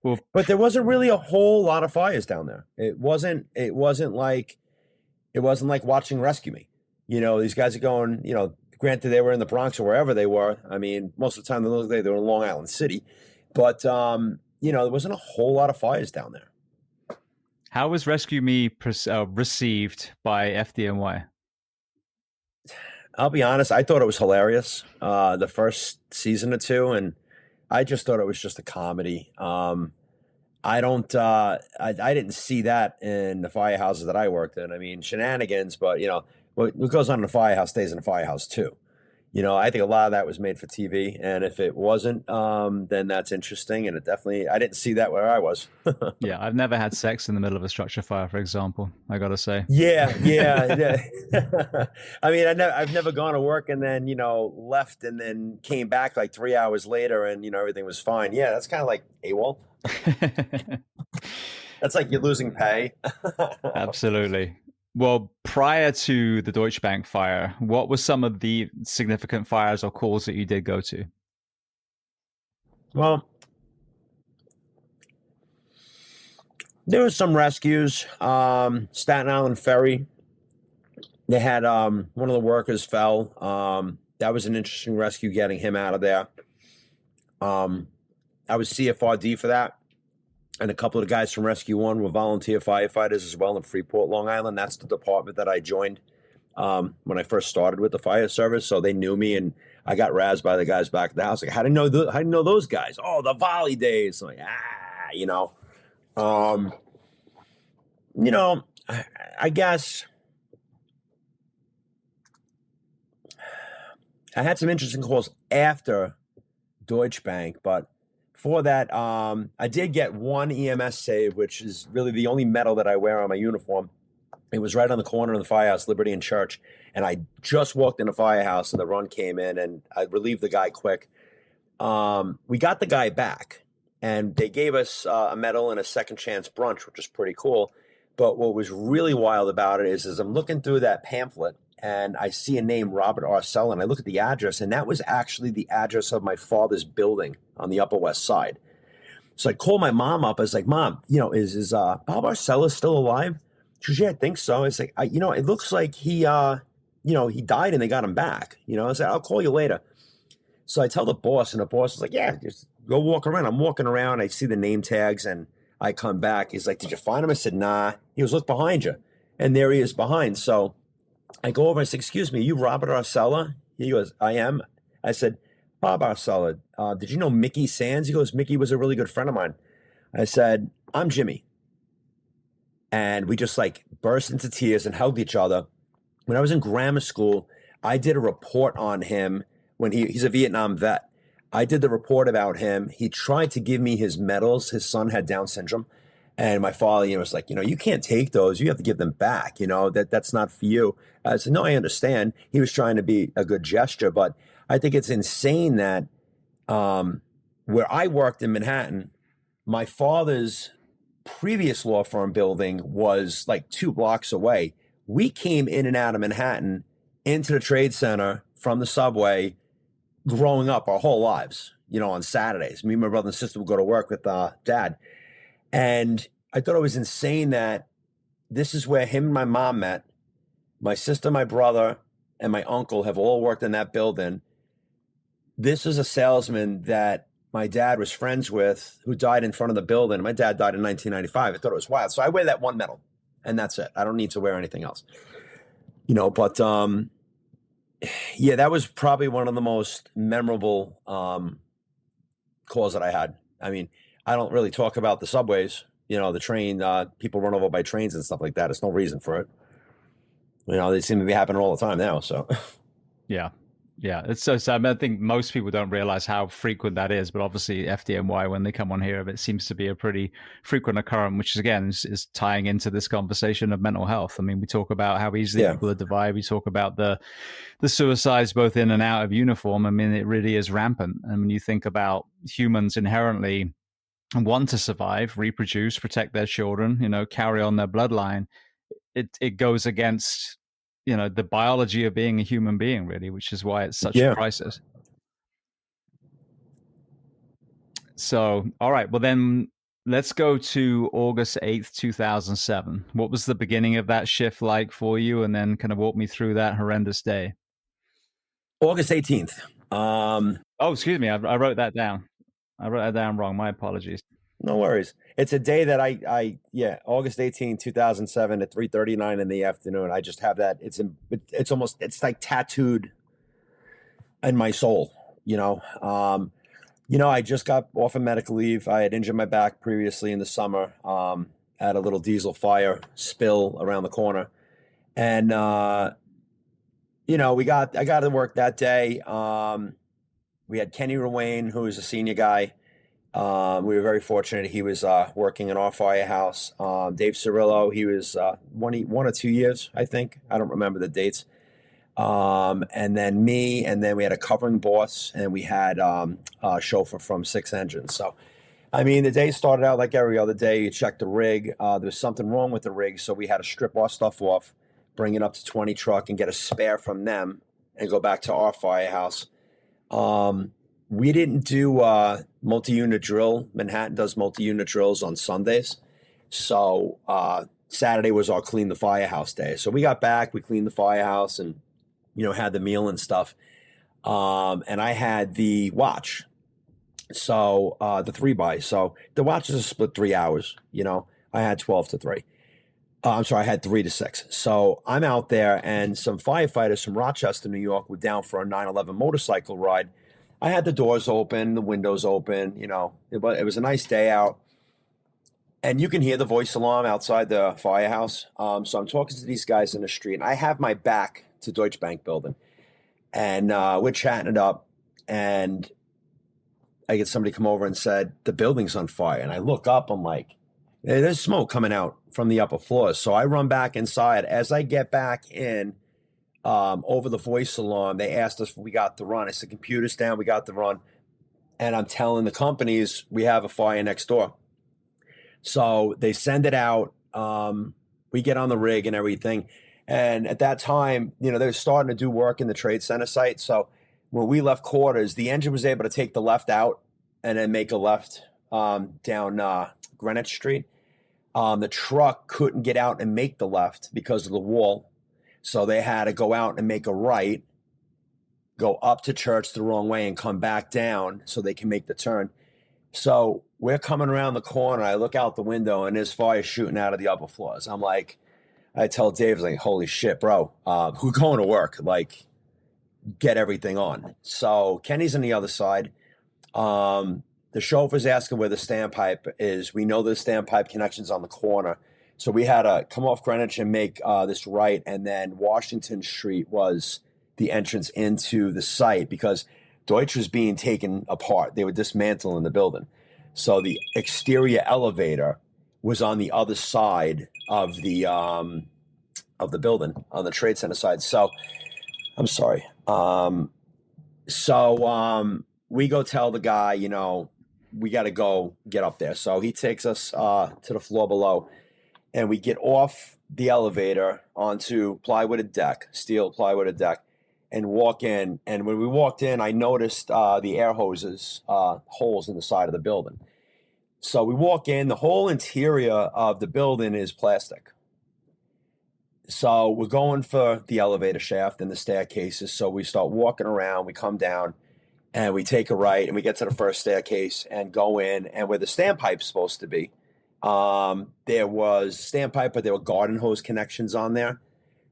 Well, but there wasn't really a whole lot of fires down there. It wasn't like watching Rescue Me. These guys are going, granted they were in the Bronx or wherever they were. Most of the time they were in Long Island City, but there wasn't a whole lot of fires down there. How was Rescue Me received by FDNY? I'll be honest, I thought it was hilarious, the first season or two, and I just thought it was just a comedy. I didn't see that in the firehouses that I worked in. Shenanigans, but what goes on in the firehouse stays in the firehouse too. I think a lot of that was made for TV, and if it wasn't, then that's interesting. And I didn't see that where I was. Yeah, I've never had sex in the middle of a structure fire, for example. I gotta say. Yeah. I've never gone to work and then left and then came back like 3 hours later and everything was fine. Yeah, that's kind of like AWOL. That's like you're losing pay. Absolutely. Well, prior to the Deutsche Bank fire, what were some of the significant fires or calls that you did go to? Well, There was some rescues. Staten Island Ferry. They had one of the workers fell. That was an interesting rescue, getting him out of there. I was CFRD for that. And a couple of the guys from Rescue One were volunteer firefighters as well in Freeport, Long Island. That's the department that I joined when I first started with the fire service. So they knew me, and I got razzed by the guys back at the house. Like, how do you know those guys? Oh, the volley days. I'm like, you know. You know, I guess I had some interesting calls after Deutsche Bank, but before that, I did get one EMS save, which is really the only medal that I wear on my uniform. It was right on the corner of the firehouse, Liberty and Church, and I just walked in the firehouse, and the run came in, and I relieved the guy quick. We got the guy back, and they gave us a medal and a second chance brunch, which is pretty cool. But what was really wild about it is I'm looking through that pamphlet, and I see a name, Robert Arcella, and I look at the address, and that was actually the address of my father's building on the Upper West Side. So I called my mom up. I was like, Mom, is Bob Arcella still alive? She goes, yeah, I think so. It's like, it looks like he died and they got him back. I said, I'll call you later. So I tell the boss, and the boss is like, yeah, just go walk around. I'm walking around. I see the name tags, and I come back. He's like, did you find him? I said, nah. He goes, look behind you. And there he is behind. So I go over and I say, excuse me, you Robert Arcella? He goes, I am. I said, Bob Arcella, did you know Mickey Sands? He goes, Mickey was a really good friend of mine. I said, I'm Jimmy. And we just burst into tears and hugged each other. When I was in grammar school, I did a report on him when he's a Vietnam vet. I did the report about him. He tried to give me his medals. His son had Down syndrome. And my father, was like, you can't take those. You have to give them back. That's not for you. I said, no, I understand. He was trying to be a good gesture, but I think it's insane that where I worked in Manhattan, my father's previous law firm building was 2 blocks away. We came in and out of Manhattan into the Trade Center from the subway growing up our whole lives, on Saturdays. Me and my brother and sister would go to work with Dad. And I thought it was insane that this is where him and my mom met. My sister, my brother, and my uncle have all worked in that building. This is a salesman that my dad was friends with who died in front of the building. My dad died in 1995. I thought it was wild. So I wear that one medal, and that's it. I don't need to wear anything else. But yeah, that was probably one of the most memorable calls that I had. I mean, I don't really talk about the subways, the train, people run over by trains and stuff like that. There's no reason for it. They seem to be happening all the time now. So, yeah. It's so sad. I think most people don't realize how frequent that is, but obviously FDNY, when they come on here, it seems to be a pretty frequent occurrence, which is, again, is tying into this conversation of mental health. I mean, we talk about how easily people are divided. We talk about the suicides both in and out of uniform. I mean, it really is rampant. And when you think about humans inherently want to survive, reproduce, protect their children, carry on their bloodline, it goes against the biology of being a human being, really, which is why it's such a crisis. So, all right, well then let's go to August 8th, 2007. What was the beginning of that shift like for you? And then kind of walk me through that horrendous day. August 18th. Oh, excuse me. I wrote that down. I wrote that down wrong. My apologies. No worries. It's a day that August 18, 2007 at 3:39 in the afternoon. I just have that. It's like tattooed in my soul, I just got off of medical leave. I had injured my back previously in the summer. Had a little diesel fire spill around the corner. And, I got to work that day. We had Kenny Ruane, who was a senior guy. We were very fortunate. He was working in our firehouse. Dave Cirillo, he was 1 or 2 years, I think. I don't remember the dates. And then me, and then we had a covering boss, and we had a chauffeur from Six Engines. So, I mean, the day started out like every other day. You check the rig. There was something wrong with the rig, so we had to strip our stuff off, bring it up to 20 truck, and get a spare from them, and go back to our firehouse. We didn't do multi-unit drill. Manhattan does multi-unit drills on Sundays. So Saturday was our clean the firehouse day. So we got back, we cleaned the firehouse, and had the meal and stuff. And I had the watch. So the 3 by. So the watch is a split 3 hours. I had 12 to 3. I'm sorry, I had 3 to 6. So I'm out there, and some firefighters from Rochester, New York, were down for a 9/11 motorcycle ride. I had the doors open, the windows open. It was a nice day out, and you can hear the voice alarm outside the firehouse. So I'm talking to these guys in the street, and I have my back to Deutsche Bank building, and we're chatting it up, and I get somebody come over and said, the building's on fire. And I look up, I'm like, hey, there's smoke coming out from the upper floors. So I run back inside. As I get back in, over the voice alarm, they asked us if we got the run. I said, computer's down, we got the run. And I'm telling the companies, we have a fire next door. So they send it out. We get on the rig and everything. And at that time, they're starting to do work in the trade center site. So when we left quarters, the engine was able to take the left out and then make a left down Greenwich Street. The truck couldn't get out and make the left because of the wall. So they had to go out and make a right, go up to church the wrong way and come back down so they can make the turn. So we're coming around the corner. I look out the window and there's fire shooting out of the upper floors. I'm like, I tell Dave, like, holy shit, bro, we're going to work. Like, get everything on. So Kenny's on the other side. The chauffeur's asking where the standpipe is. We know the standpipe connection's on the corner. So we had to come off Greenwich and make this right. And then Washington Street was the entrance into the site because Deutsche was being taken apart. They were dismantling the building. So the exterior elevator was on the other side of the building, on the trade center side. So I'm sorry. We go tell the guy, we got to go get up there. So he takes us to the floor below, and we get off the elevator onto plywooded deck, steel plywooded deck, and walk in. And when we walked in, I noticed the air hoses, holes in the side of the building. So we walk in, the whole interior of the building is plastic. So we're going for the elevator shaft and the staircases. So we start walking around, we come down, and we take a right, and we get to the first staircase and go in. And where the standpipe's supposed to be, there was standpipe, but there were garden hose connections on there.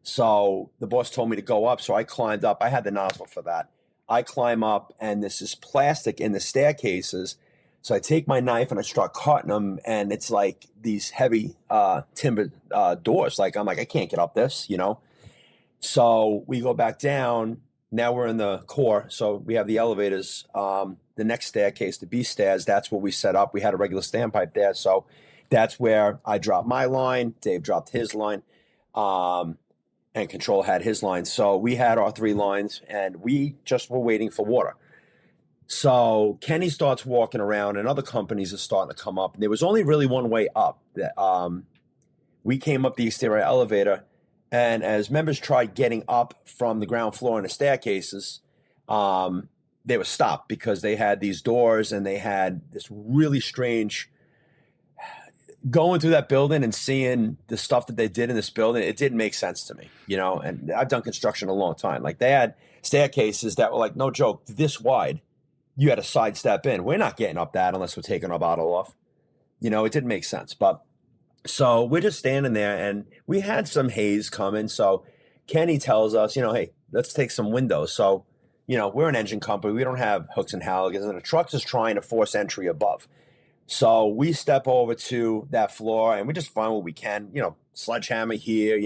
So the boss told me to go up. So I climbed up. I had the nozzle for that. I climb up, and this is plastic in the staircases. So I take my knife and I start cutting them, and it's like these heavy timber doors. I'm like, I can't get up this, So we go back down. Now we're in the core. So we have the elevators. The next staircase, the B stairs, that's what we set up. We had a regular standpipe there. So that's where I dropped my line. Dave dropped his line. And Control had his line. So we had our 3 lines, and we just were waiting for water. So Kenny starts walking around, and other companies are starting to come up. And there was only really one way up. We came up the exterior elevator, and as members tried getting up from the ground floor in the staircases, they were stopped because they had these doors, and they had this really strange going through that building and seeing the stuff that they did in this building. It didn't make sense to me, and I've done construction a long time. Like, they had staircases that were, like, no joke, this wide. You had to sidestep in. We're not getting up that unless we're taking our bottle off. It didn't make sense. But so we're just standing there, and we had some haze coming. So Kenny tells us, hey, let's take some windows. So, we're an engine company. We don't have hooks and halliards, and the truck's is trying to force entry above. So we step over to that floor, and we just find what we can, sledgehammer here,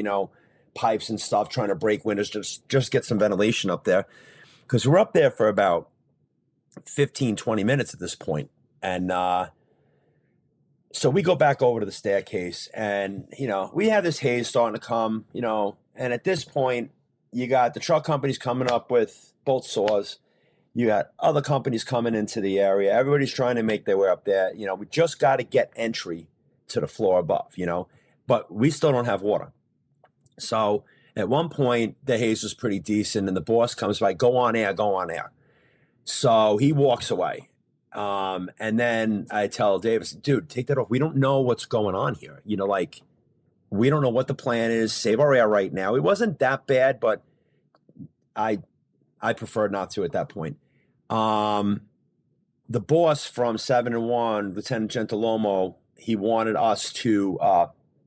pipes and stuff, trying to break windows, just get some ventilation up there. Because we're up there for about 15, 20 minutes at this point. And so we go back over to the staircase, and, we have this haze starting to come, and at this point, you got the truck companies coming up with bolt saws. You got other companies coming into the area. Everybody's trying to make their way up there. We just got to get entry to the floor above, but we still don't have water. So at one point, the haze was pretty decent, and the boss comes by, go on air, go on air. So he walks away, And then I tell Dave, I said, dude, take that off. We don't know what's going on here. Like, we don't know what the plan is. Save our air right now. It wasn't that bad, but I preferred not to at that point. The boss from 7-1, Lieutenant Gentilomo, he wanted us to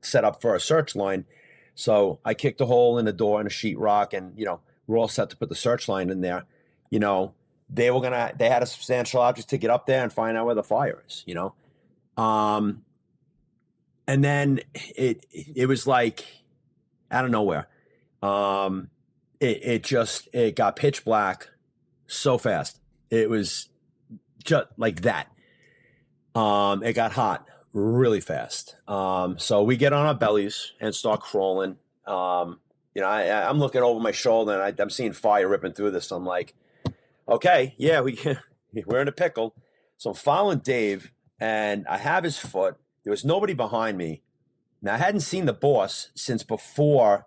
set up for a search line. So I kicked a hole in the door in a sheetrock, and, we're all set to put the search line in there. They had a substantial object to get up there and find out where the fire is, and then it was like out of nowhere. It got pitch black so fast. It was just like that. It got hot really fast. So we get on our bellies and start crawling. I'm looking over my shoulder, and I'm seeing fire ripping through this. I'm like, okay, yeah, we're in a pickle. So I'm following Dave, and I have his foot. There was nobody behind me. Now, I hadn't seen the boss since before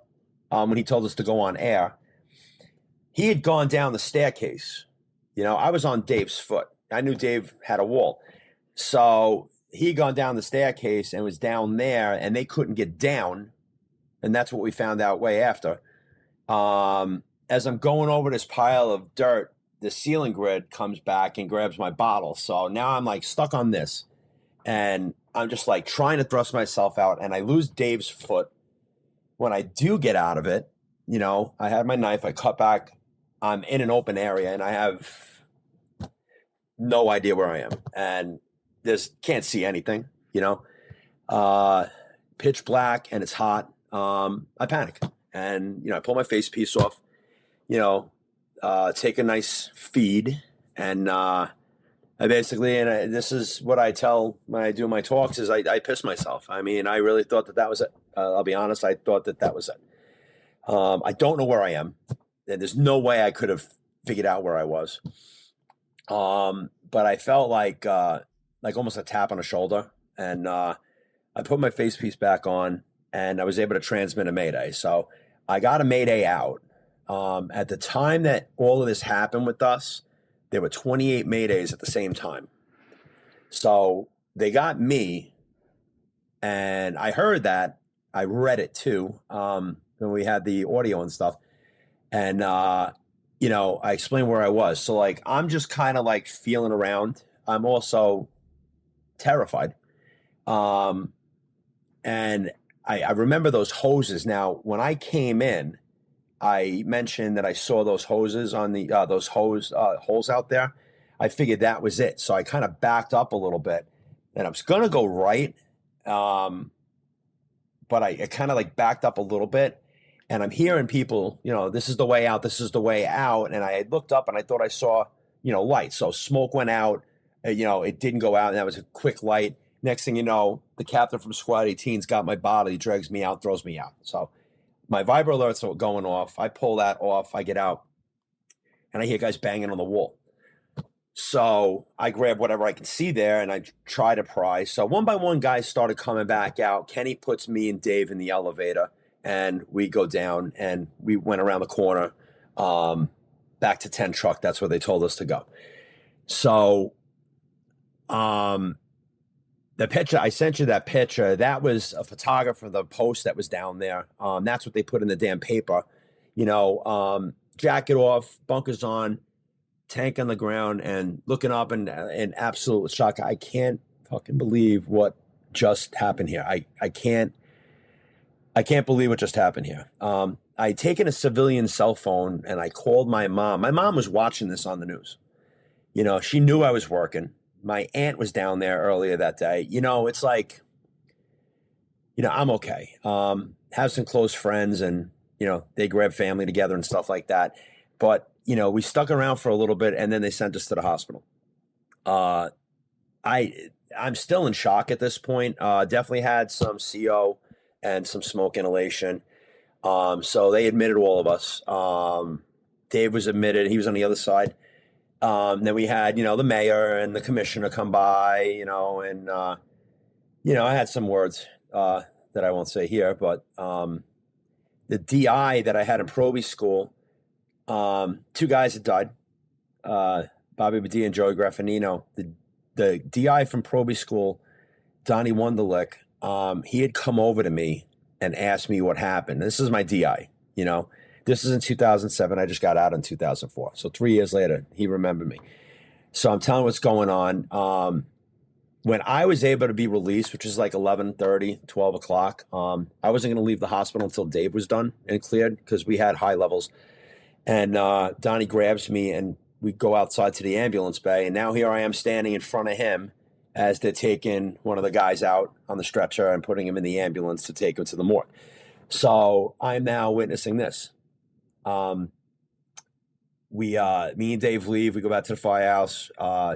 when he told us to go on air. He had gone down the staircase. I was on Dave's foot. I knew Dave had a wall. So he had gone down the staircase and was down there, and they couldn't get down. And that's what we found out way after. As I'm going over this pile of dirt, the ceiling grid comes back and grabs my bottle. So now I'm like stuck on this. And I'm just like trying to thrust myself out, and I lose Dave's foot. When I do get out of it, I had my knife, I cut back. I'm in an open area, and I have no idea where I am. And can't see anything, pitch black, and it's hot. I panic, and, I pull my face piece off, take a nice feed, and I basically, and this is what I tell when I do my talks, is I piss myself. I mean, I really thought that was it. I'll be honest, I thought that was it. I don't know where I am, and there's no way I could have figured out where I was. But I felt like almost a tap on the shoulder, and I put my face piece back on, and I was able to transmit a mayday. So I got a mayday out. At the time that all of this happened with us, there were 28 maydays at the same time. So they got me, and I heard that. I read it too, when we had the audio and stuff. And, I explained where I was. So, like, I'm just kind of like feeling around. I'm also terrified. And I remember those hoses. Now, when I came in, I mentioned that I saw those hoses on the holes out there. I figured that was it. So I kind of backed up a little bit, and I was going to go right. But I kind of like backed up a little bit, and I'm hearing people, this is the way out. This is the way out. And I had looked up, and I thought I saw, light. So smoke went out, it didn't go out, and that was a quick light. Next thing you know, the captain from Squad 18's got my bottle. He drags me out, throws me out. So my Viber alerts are going off. I pull that off. I get out, and I hear guys banging on the wall. So I grab whatever I can see there, and I try to pry. So one by one, guys started coming back out. Kenny puts me and Dave in the elevator, and we go down, and we went around the corner back to 10 truck. That's where they told us to go. So the picture, I sent you that picture. That was a photographer, the post that was down there. That's what they put in the damn paper. Jacket off, bunkers on, tank on the ground, and looking up in absolute shock. I can't fucking believe what just happened here. I can't believe what just happened here. I taken a civilian cell phone, and I called my mom. My mom was watching this on the news. She knew I was working. My aunt was down there earlier that day. It's like, I'm okay. Have some close friends, and, they grab family together and stuff like that. But, we stuck around for a little bit, and then they sent us to the hospital. I'm still in shock at this point. Definitely had some CO and some smoke inhalation. So they admitted all of us. Dave was admitted. He was on the other side. Then we had, the mayor and the commissioner come by, and, I had some words that I won't say here, but the DI that I had in probie school, 2 guys had died, Bobby Badie and Joey Graffinino. the DI from Proby School, Donnie Wunderlich, he had come over to me and asked me what happened. This is my DI, you know. This is in 2007. I just got out in 2004. So 3 years later, he remembered me. So I'm telling what's going on. When I was able to be released, which is like 11:30, 12 o'clock, I wasn't going to leave the hospital until Dave was done and cleared because we had high levels. And Donnie grabs me and we go outside to the ambulance bay. And now here I am standing in front of him as they're taking one of the guys out on the stretcher and putting him in the ambulance to take him to the morgue. So I'm now witnessing this. Me and Dave leave. We go back to the firehouse.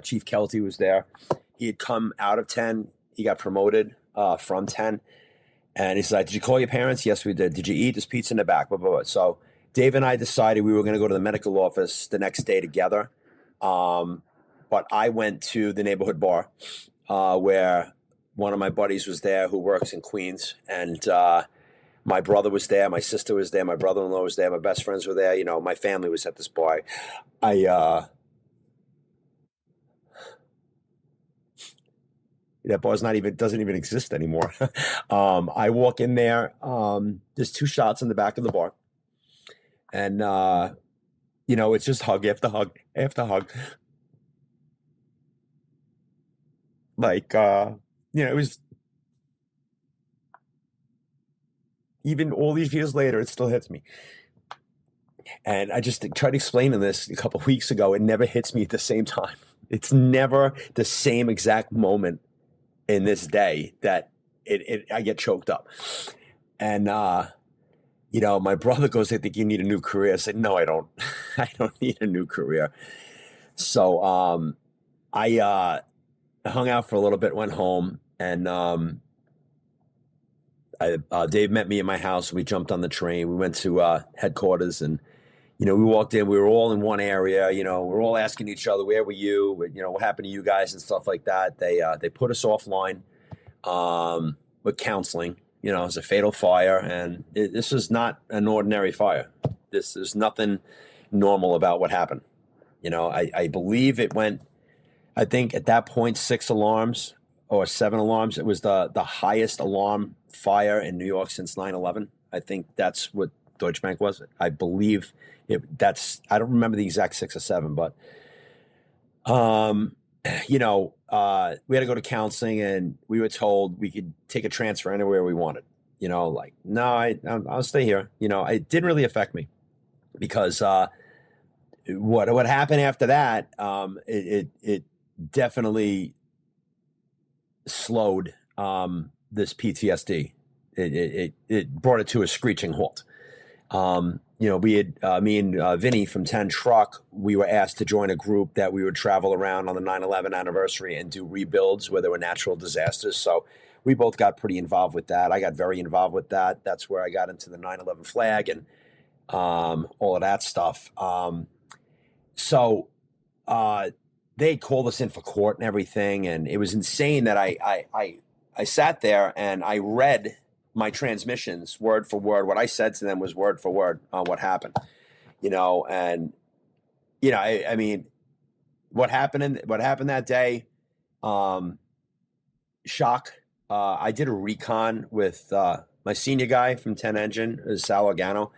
Chief Kelty was there. He had come out of 10. He got promoted from 10. And he's like, did you call your parents? Yes, we did. Did you eat? There's pizza in the back. Blah, blah, blah. So Dave and I decided we were going to go to the medical office the next day together. But I went to the neighborhood bar where one of my buddies was there who works in Queens. And my brother was there. My sister was there. My brother-in-law was there. My best friends were there. You know, my family was at this bar. That bar's doesn't even exist anymore. I walk in there. There's 2 shots in the back of the bar. And, you know, it's just hug after hug after hug. Like, you know, it was, even all these years later, it still hits me. And I just tried explaining this a couple of weeks ago. It never hits me at the same time. It's never the same exact moment in this day that I get choked up. And, you know, my brother goes, I think you need a new career. I said, no, I don't. I don't need a new career. So I hung out for a little bit, went home, and Dave met me in my house. We jumped on the train. We went to headquarters, and, you know, we walked in. We were all in one area. You know, we're all asking each other, where were you? You know, what happened to you guys and stuff like that. They put us offline with counseling. You know, it was a fatal fire, and this is not an ordinary fire. This is nothing normal about what happened. You know, I believe it went, I think at that point, 6 alarms or 7 alarms. It was the highest alarm fire in New York since 9/11. I think that's what Deutsche Bank was. I believe I don't remember the exact 6 or 7, but, you know, we had to go to counseling, and we were told we could take a transfer anywhere we wanted. You know, like, no, I'll stay here. You know, it didn't really affect me because what happened after that, it definitely slowed this PTSD. It brought it to a screeching halt. You know, we had, me and Vinny from 10 Truck, we were asked to join a group that we would travel around on the 9/11 anniversary and do rebuilds where there were natural disasters. So we both got pretty involved with that. I got very involved with that. That's where I got into the 9/11 flag and all of that stuff. So they called us in for court and everything. And it was insane that I sat there and I read my transmissions word for word. What I said to them was word for word on what happened, you know. And, you know, I mean, what happened that day, shock. I did a recon with my senior guy from 10 Engine, Sal Organo.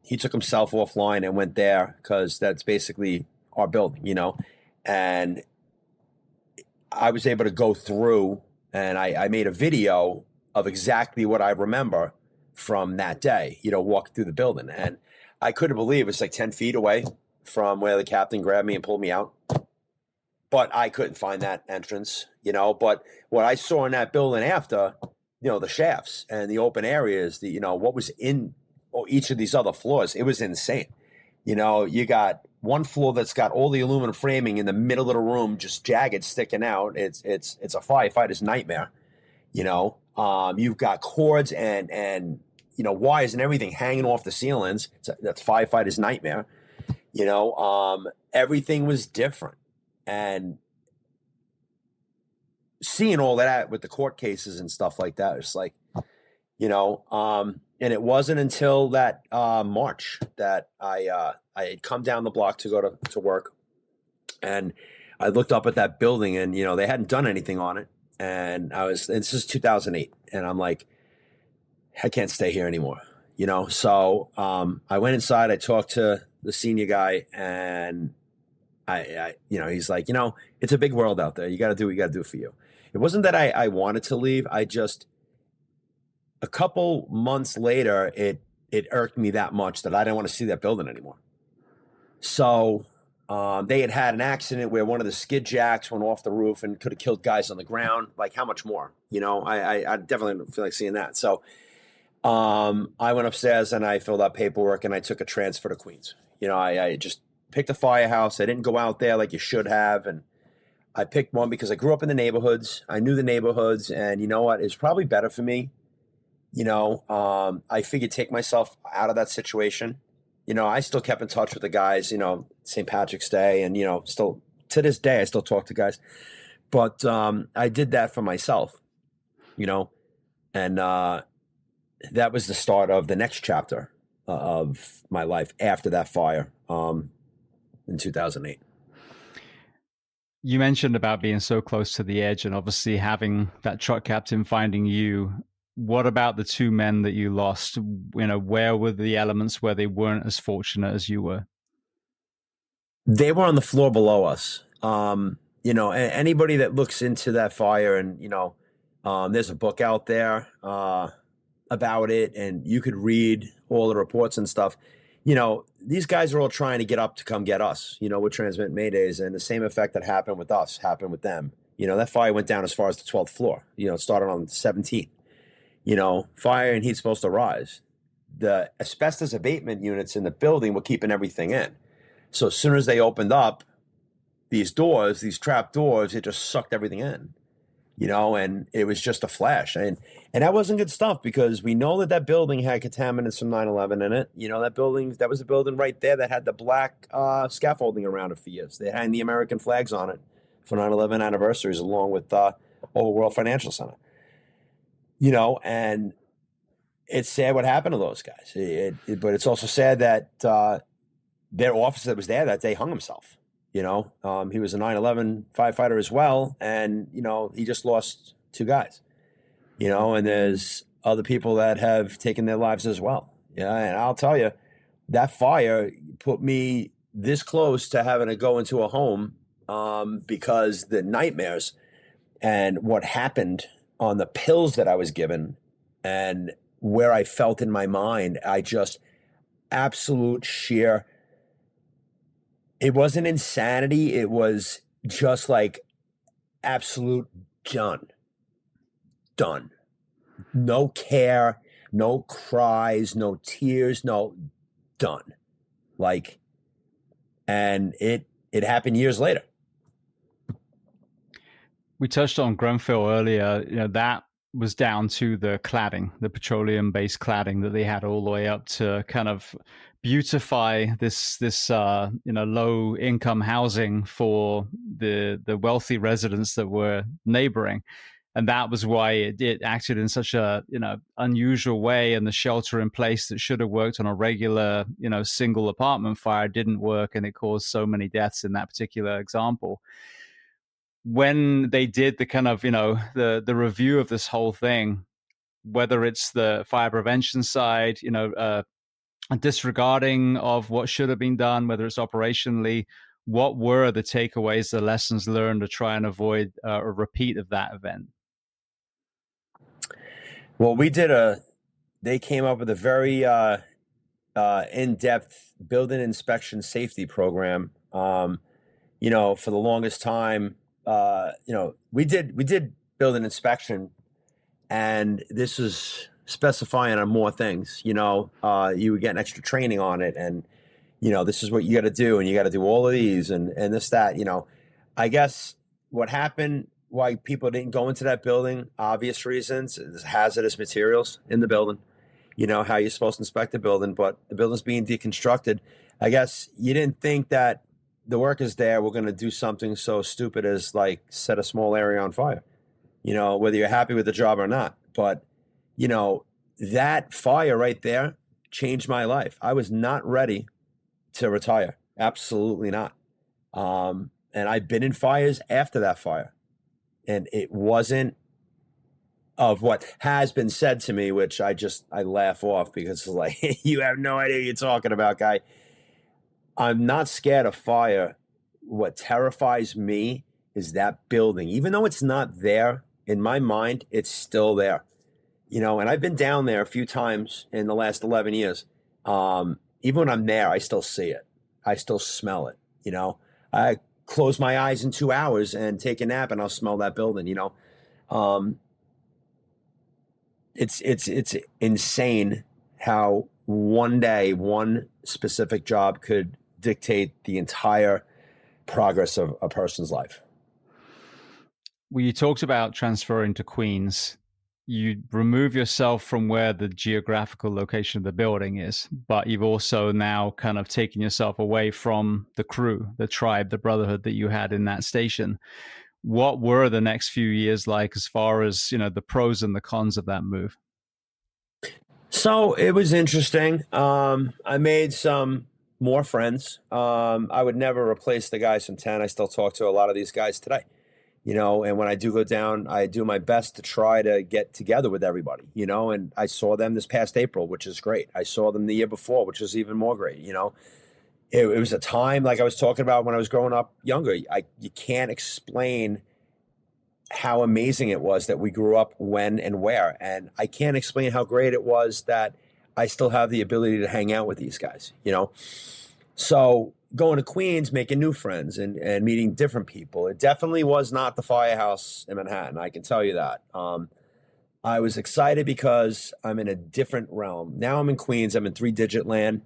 He took himself offline and went there because that's basically our building, you know. And I was able to go through, and I made a video of exactly what I remember from that day, you know, walking through the building. And I couldn't believe it's like 10 feet away from where the captain grabbed me and pulled me out. But I couldn't find that entrance, you know. But what I saw in that building after, you know, the shafts and the open areas, you know, what was in each of these other floors, it was insane. You know, you got one floor that's got all the aluminum framing in the middle of the room, just jagged, sticking out. It's a firefighter's nightmare, you know. You've got cords and you know, wires and everything hanging off the ceilings. That's firefighter's nightmare. You know, everything was different. And seeing all that with the court cases and stuff like that, it's like, you know, and it wasn't until that March that I had come down the block to go to work. And I looked up at that building and, they hadn't done anything on it. And this is 2008. And I'm like, I can't stay here anymore, So I went inside, I talked to the senior guy, and he's like, it's a big world out there. You got to do what you got to do for you. It wasn't that I wanted to leave. A couple months later, it irked me that much that I didn't want to see that building anymore. So they had an accident where one of the skid jacks went off the roof and could have killed guys on the ground. Like, how much more? I definitely don't feel like seeing that. So I went upstairs and I filled out paperwork and I took a transfer to Queens. I just picked a firehouse. I didn't go out there like you should have. And I picked one because I grew up in the neighborhoods. I knew the neighborhoods. And you know what? It's probably better for me. I figured take myself out of that situation. I still kept in touch with the guys, St. Patrick's Day. And, still to this day, I still talk to guys. But I did that for myself, and that was the start of the next chapter of my life after that fire in 2008. You mentioned about being so close to the edge and obviously having that truck captain finding you. What about the two men that you lost? Where were the elements where they weren't as fortunate as you were? They were on the floor below us. Anybody that looks into that fire and, there's a book out there about it and you could read all the reports and stuff. These guys are all trying to get up to come get us, with transmit maydays, and the same effect that happened with us happened with them. That fire went down as far as the 12th floor, it started on the 17th. Fire and heat's supposed to rise. The asbestos abatement units in the building were keeping everything in. So as soon as they opened up these doors, these trap doors, it just sucked everything in, and it was just a flash. And that wasn't good stuff because we know that building had contaminants from 9/11 in it. That was the building right there that had the black scaffolding around it for years. They had the American flags on it for 9/11 anniversaries along with World Financial Center. And it's sad what happened to those guys. But it's also sad that their officer that was there that day hung himself. He was a 9/11 firefighter as well, and he just lost two guys. And there's other people that have taken their lives as well. And I'll tell you, that fire put me this close to having to go into a home because the nightmares and what happened on the pills that I was given and where I felt in my mind, I just absolute sheer, it wasn't insanity. It was just like absolute done. No care, no cries, no tears, no done. And it happened years later. We touched on Grenfell earlier. That was down to the cladding, the petroleum-based cladding that they had all the way up to kind of beautify this low-income housing for the wealthy residents that were neighboring. And that was why it acted in such a unusual way, and the shelter in place that should have worked on a regular single apartment fire didn't work, and it caused so many deaths in that particular example. When they did the kind of the review of this whole thing, whether it's the fire prevention side, disregarding of what should have been done, whether it's operationally, what were the takeaways, the lessons learned to try and avoid a repeat of that event? Well, they came up with a very in-depth building inspection safety program. For the longest time, we did building inspection, and this is specifying on more things. You were getting extra training on it, and this is what you got to do, and you got to do all of these and this, that. I guess what happened, why people didn't go into that building, obvious reasons, is hazardous materials in the building. How you're supposed to inspect the building, but the building's being deconstructed. I guess you didn't think that the workers there were going to do something so stupid as set a small area on fire, whether you're happy with the job or not. But, that fire right there changed my life. I was not ready to retire. Absolutely not. And I've been in fires after that fire. And it wasn't of what has been said to me, which I laugh off because it's like, you have no idea what you're talking about, guy. I'm not scared of fire. What terrifies me is that building. Even though it's not there, in my mind, it's still there. And I've been down there a few times in the last 11 years. Even when I'm there, I still see it. I still smell it. I close my eyes in 2 hours and take a nap and I'll smell that building. It's insane how one day, one specific job could dictate the entire progress of a person's life. Well, you talked about transferring to Queens. You remove yourself from where the geographical location of the building is, but you've also now kind of taken yourself away from the crew, the tribe, the brotherhood that you had in that station. What were the next few years like as far as, the pros and the cons of that move? So it was interesting. I made some more friends. I would never replace the guys from 10. I still talk to a lot of these guys today. And when I do go down, I do my best to try to get together with everybody, and I saw them this past April, which is great. I saw them the year before, which is even more great. It was a time, like I was talking about when I was growing up younger. You can't explain how amazing it was that we grew up when and where. And I can't explain how great it was that I still have the ability to hang out with these guys, So going to Queens, making new friends and meeting different people. It definitely was not the firehouse in Manhattan. I can tell you that. I was excited because I'm in a different realm. Now I'm in Queens. I'm in 3-digit land,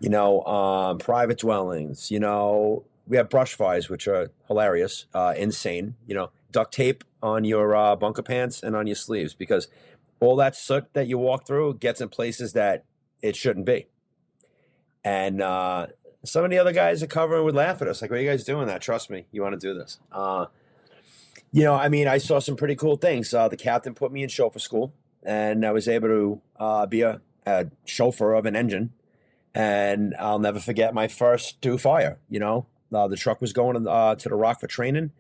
private dwellings. We have brush fires, which are hilarious, insane. Duct tape on your bunker pants and on your sleeves because all that soot that you walk through gets in places that it shouldn't be. And some of the other guys at cover would laugh at us, like, "What are you guys doing that? Trust me, you want to do this." I saw some pretty cool things. The captain put me in chauffeur school, and I was able to be a chauffeur of an engine. And I'll never forget my first do fire. The truck was going to the Rock for training,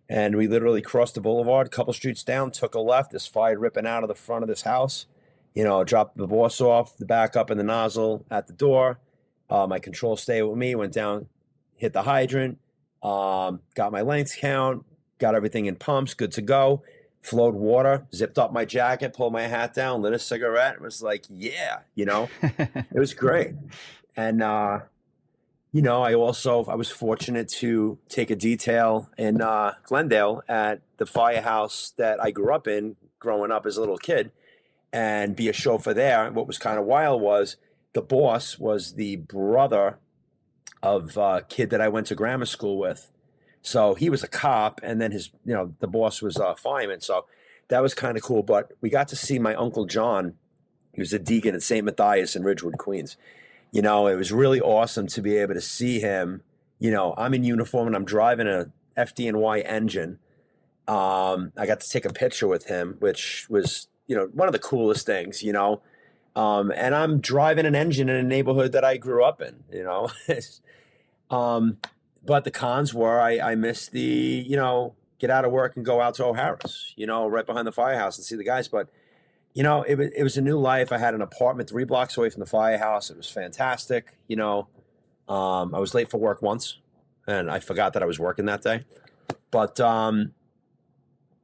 and we literally crossed the boulevard, a couple streets down, took a left. There's fire ripping out of the front of this house. Dropped the boss off, the back up in the nozzle at the door. My control stayed with me, went down, hit the hydrant, got my length count, got everything in pumps, good to go. Flowed water, zipped up my jacket, pulled my hat down, lit a cigarette. It was like, yeah, it was great. And, I was fortunate to take a detail in Glendale at the firehouse that I grew up in growing up as a little kid and be a chauffeur there. What was kind of wild was the boss was the brother of a kid that I went to grammar school with. So he was a cop, and then the boss was a fireman. So that was kind of cool. But we got to see my Uncle John. He was a deacon at St. Matthias in Ridgewood, Queens. It was really awesome to be able to see him. I'm in uniform and I'm driving a FDNY engine. I got to take a picture with him, which was, one of the coolest things, and I'm driving an engine in a neighborhood that I grew up in, But the cons were I missed the, get out of work and go out to O'Hara's, right behind the firehouse and see the guys. But, it was a new life. I had an apartment 3 blocks away from the firehouse. It was fantastic. I was late for work once and I forgot that I was working that day. But,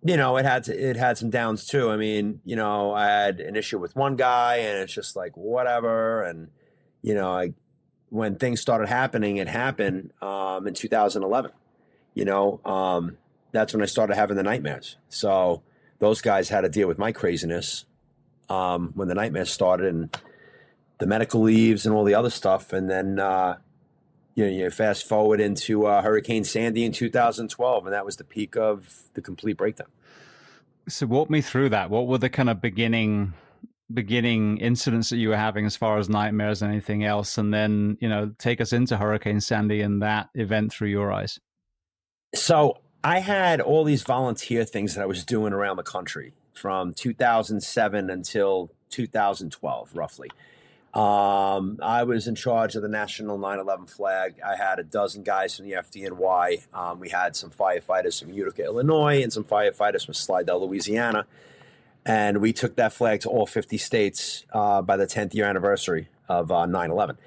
it had some downs too. I mean, I had an issue with one guy and it's just like, whatever. And, when things started happening, it happened in 2011. That's when I started having the nightmares. So those guys had to deal with my craziness when the nightmares started and the medical leaves and all the other stuff. And then, you fast forward into Hurricane Sandy in 2012, and that was the peak of the complete breakdown. So walk me through that. What were the kind of beginning incidents that you were having as far as nightmares and anything else? And then, take us into Hurricane Sandy and that event through your eyes. So I had all these volunteer things that I was doing around the country from 2007 until 2012, roughly. I was in charge of the National 9/11 flag. I had a dozen guys from the FDNY. We had some firefighters from Utica, Illinois, and some firefighters from Slidell, Louisiana. And we took that flag to all 50 states by the 10th year anniversary of 9/11.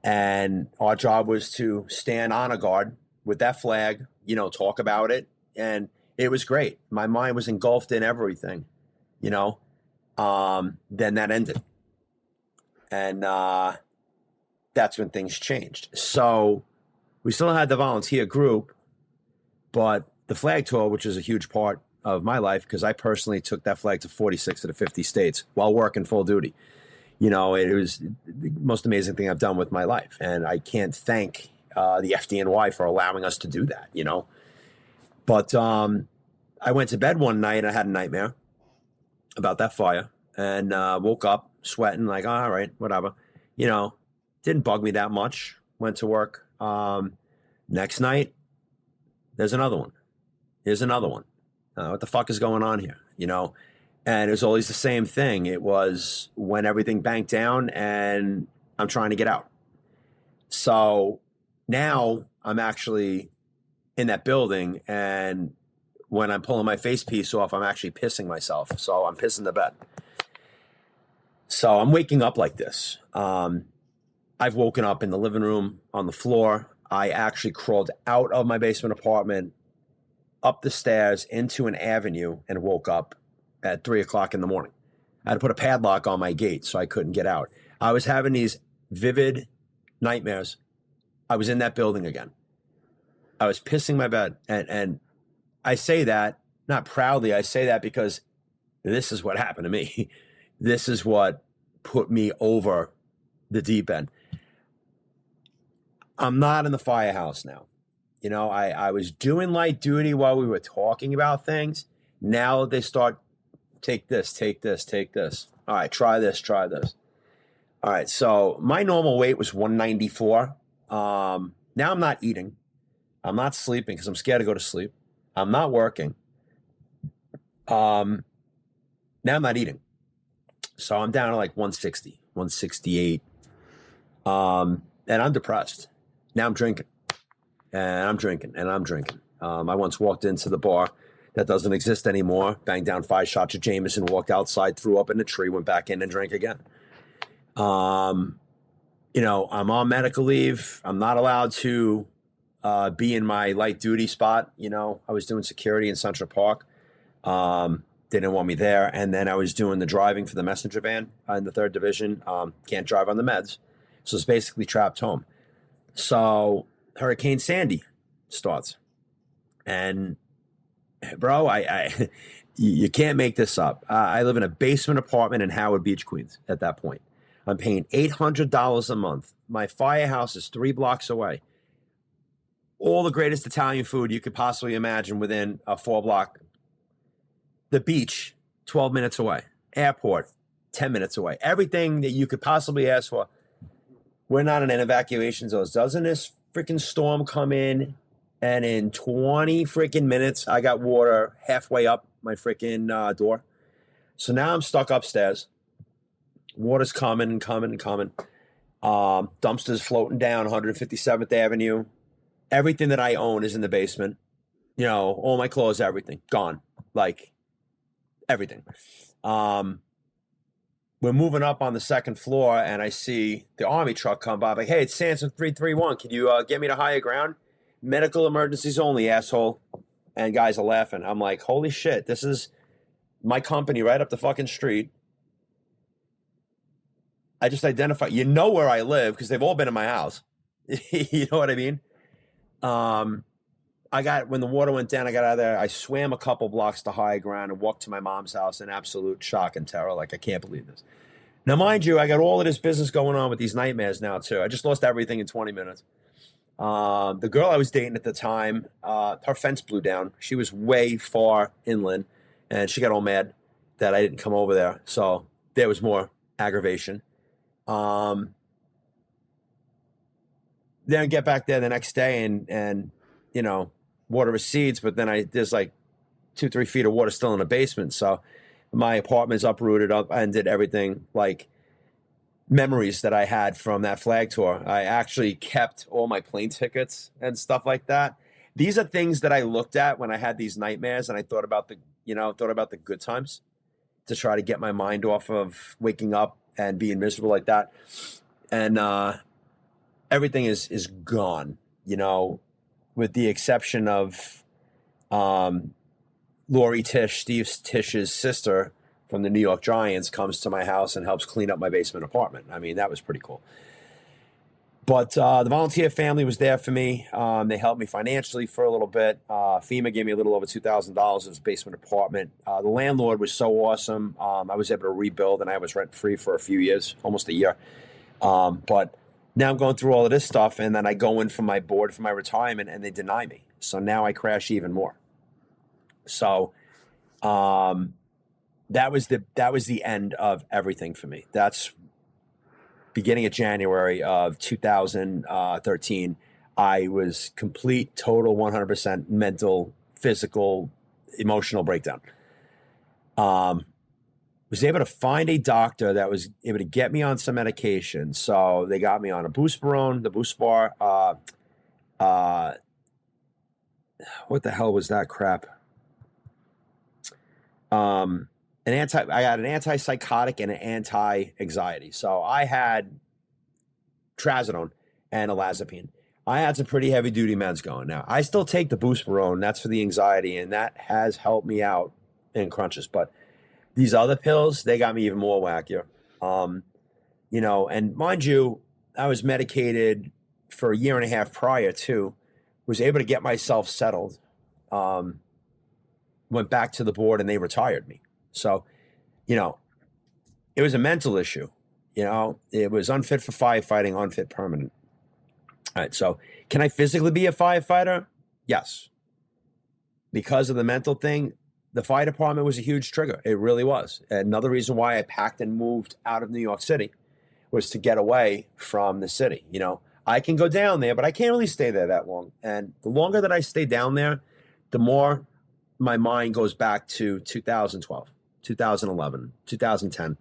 And our job was to stand honor guard with that flag, talk about it. And it was great. My mind was engulfed in everything, Then that ended. And that's when things changed. So we still had the volunteer group, but the flag tour, which is a huge part of my life, because I personally took that flag to 46 of the 50 states while working full duty. It was the most amazing thing I've done with my life. And I can't thank the FDNY for allowing us to do that, But I went to bed one night and I had a nightmare about that fire and woke up sweating like, all right, whatever. Didn't bug me that much. Went to work. Next night, there's another one. Here's another one. What the fuck is going on here? And it was always the same thing. It was when everything banked down and I'm trying to get out. So now I'm actually in that building, and when I'm pulling my face piece off, I'm actually pissing myself. So I'm pissing the bed. So I'm waking up like this. I've woken up in the living room on the floor. I actually crawled out of my basement apartment, up the stairs into an avenue, and woke up at 3:00 in the morning. I had to put a padlock on my gate so I couldn't get out. I was having these vivid nightmares. I was in that building again. I was pissing my bed. And I say that not proudly. I say that because this is what happened to me. This is what put me over the deep end. I'm not in the firehouse now. I was doing light duty while we were talking about things. Now they start, take this, take this, take this. All right, try this, try this. All right, so my normal weight was 194. Now I'm not eating. I'm not sleeping because I'm scared to go to sleep. I'm not working. Now I'm not eating. So I'm down to like 160, 168. And I'm depressed. Now I'm drinking. And I'm drinking, and I'm drinking. I once walked into the bar that doesn't exist anymore, banged down 5 shots of Jameson, walked outside, threw up in a tree, went back in and drank again. I'm on medical leave. I'm not allowed to be in my light duty spot. I was doing security in Central Park. They didn't want me there. And then I was doing the driving for the messenger van in the 3rd Division. Can't drive on the meds. So it's basically trapped home. So Hurricane Sandy starts. And bro, you can't make this up. I live in a basement apartment in Howard Beach, Queens at that point. I'm paying $800 a month. My firehouse is 3 blocks away. All the greatest Italian food you could possibly imagine within a 4-block. The beach, 12 minutes away. Airport, 10 minutes away. Everything that you could possibly ask for. We're not in an evacuation zone. Doesn't this freaking storm come in, and in 20 freaking minutes, I got water halfway up my freaking door. So now I'm stuck upstairs. Water's coming and coming and coming. Dumpsters floating down 157th Avenue. Everything that I own is in the basement. All my clothes, everything gone. Like everything. We're moving up on the 2nd floor, and I see the Army truck come by. Like, hey, it's Sansom 331. Can you get me to higher ground? Medical emergencies only, asshole. And guys are laughing. I'm like, holy shit, this is my company right up the fucking street. I just identify, where I live because they've all been in my house. You know what I mean? When the water went down, I got out of there. I swam a couple blocks to high ground and walked to my mom's house in absolute shock and terror. Like, I can't believe this. Now, mind you, I got all of this business going on with these nightmares now, too. I just lost everything in 20 minutes. The girl I was dating at the time, her fence blew down. She was way far inland, and she got all mad that I didn't come over there. So there was more aggravation. Then I get back there the next day, and water recedes, but then there's like 2-3 feet of water still in the basement. So my apartment's uprooted up and did everything. Like, memories that I had from that flag tour. I actually kept all my plane tickets and stuff like that. These are things that I looked at when I had these nightmares, and I thought about the good times to try to get my mind off of waking up and being miserable like that. And everything is gone, with the exception of Lori Tisch, Steve Tisch's sister from the New York Giants, comes to my house and helps clean up my basement apartment. I mean, that was pretty cool. But the volunteer family was there for me. They helped me financially for a little bit. FEMA gave me a little over $2,000 in his basement apartment. The landlord was so awesome. I was able to rebuild, and I was rent-free for a few years, almost a year. But now I'm going through all of this stuff, and then I go in for my board for my retirement, and they deny me. So now I crash even more. So that was the end of everything for me. That's beginning of January of 2013. I was complete, total, 100% mental, physical, emotional breakdown. Was able to find a doctor that was able to get me on some medication. So they got me on a Buspirone, the Buspar. What the hell was that crap? I had an antipsychotic and an anti-anxiety. So I had trazodone and olanzapine. I had some pretty heavy duty meds going. Now I still take the Buspirone. That's for the anxiety, and that has helped me out in crunches. But these other pills, they got me even more wackier. And mind you, I was medicated for a year and a half prior to, was able to get myself settled. Went back to the board and they retired me. So, it was a mental issue. It was unfit for firefighting, unfit permanent. All right. So can I physically be a firefighter? Yes. Because of the mental thing, the fire department was a huge trigger. It really was. Another reason why I packed and moved out of New York City was to get away from the city. I can go down there, but I can't really stay there that long. And the longer that I stay down there, the more my mind goes back to 2012, 2011, 2010.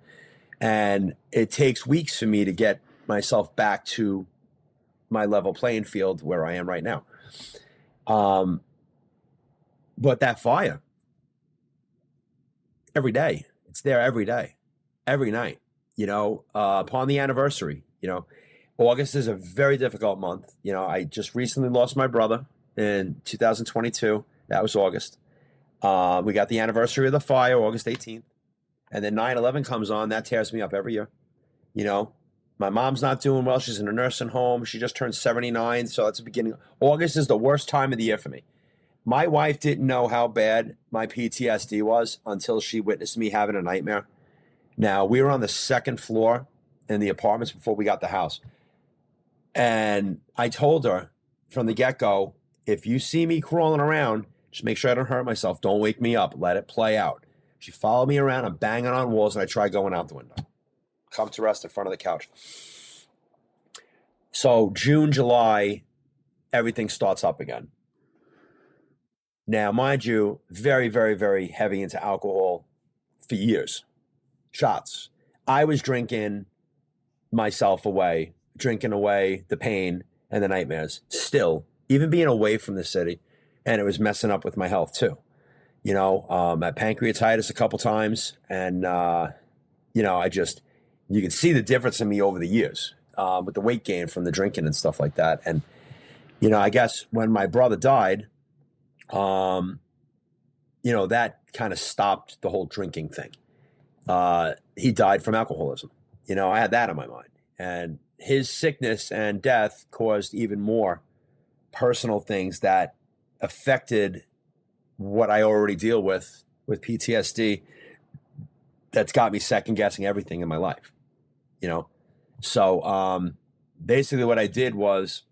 And it takes weeks for me to get myself back to my level playing field where I am right now. But that fire, every day, it's there every day, every night, upon the anniversary, August is a very difficult month. I just recently lost my brother in 2022. That was August. We got the anniversary of the fire, August 18th. And then 9/11 comes on. That tears me up every year. My mom's not doing well. She's in a nursing home. She just turned 79. So that's the beginning. August is the worst time of the year for me. My wife didn't know how bad my PTSD was until she witnessed me having a nightmare. Now, we were on the second floor in the apartments before we got the house. And I told her from the get-go, if you see me crawling around, just make sure I don't hurt myself. Don't wake me up. Let it play out. She followed me around. I'm banging on walls, and I try going out the window. Come to rest in front of the couch. So June, July, everything starts up again. Now, mind you, very, very, very heavy into alcohol for years. Shots. I was drinking myself away, drinking away the pain and the nightmares. Still, even being away from the city, and it was messing up with my health too. I had pancreatitis a couple times, and you can see the difference in me over the years with the weight gain from the drinking and stuff like that. And I guess when my brother died, that kind of stopped the whole drinking thing. He died from alcoholism. I had that on my mind, and his sickness and death caused even more personal things that affected what I already deal with PTSD. That's got me second guessing everything in my life, So basically, what I did was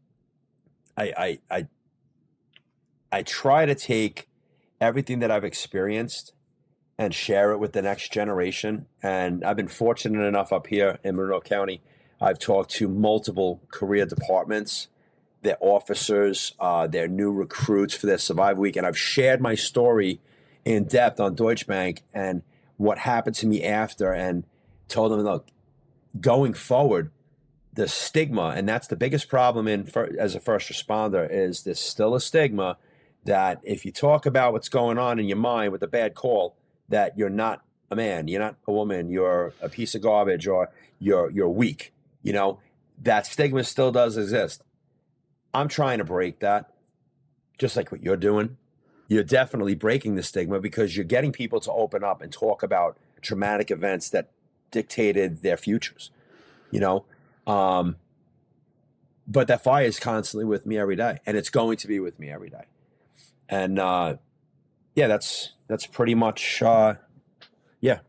I try to take everything that I've experienced and share it with the next generation. And I've been fortunate enough up here in Monroe County. I've talked to multiple career departments, their officers, their new recruits for their Survive Week. And I've shared my story in depth on Deutsche Bank and what happened to me after, and told them, look, going forward, the stigma, and that's the biggest problem as a first responder, is there's still a stigma that if you talk about what's going on in your mind with a bad call, that you're not a man, you're not a woman, you're a piece of garbage, or you're weak. That stigma still does exist. I'm trying to break that, just like what you're doing. You're definitely breaking the stigma because you're getting people to open up and talk about traumatic events that dictated their futures, you know? But that fire is constantly with me every day, and it's going to be with me every day. And yeah, that's pretty much yeah.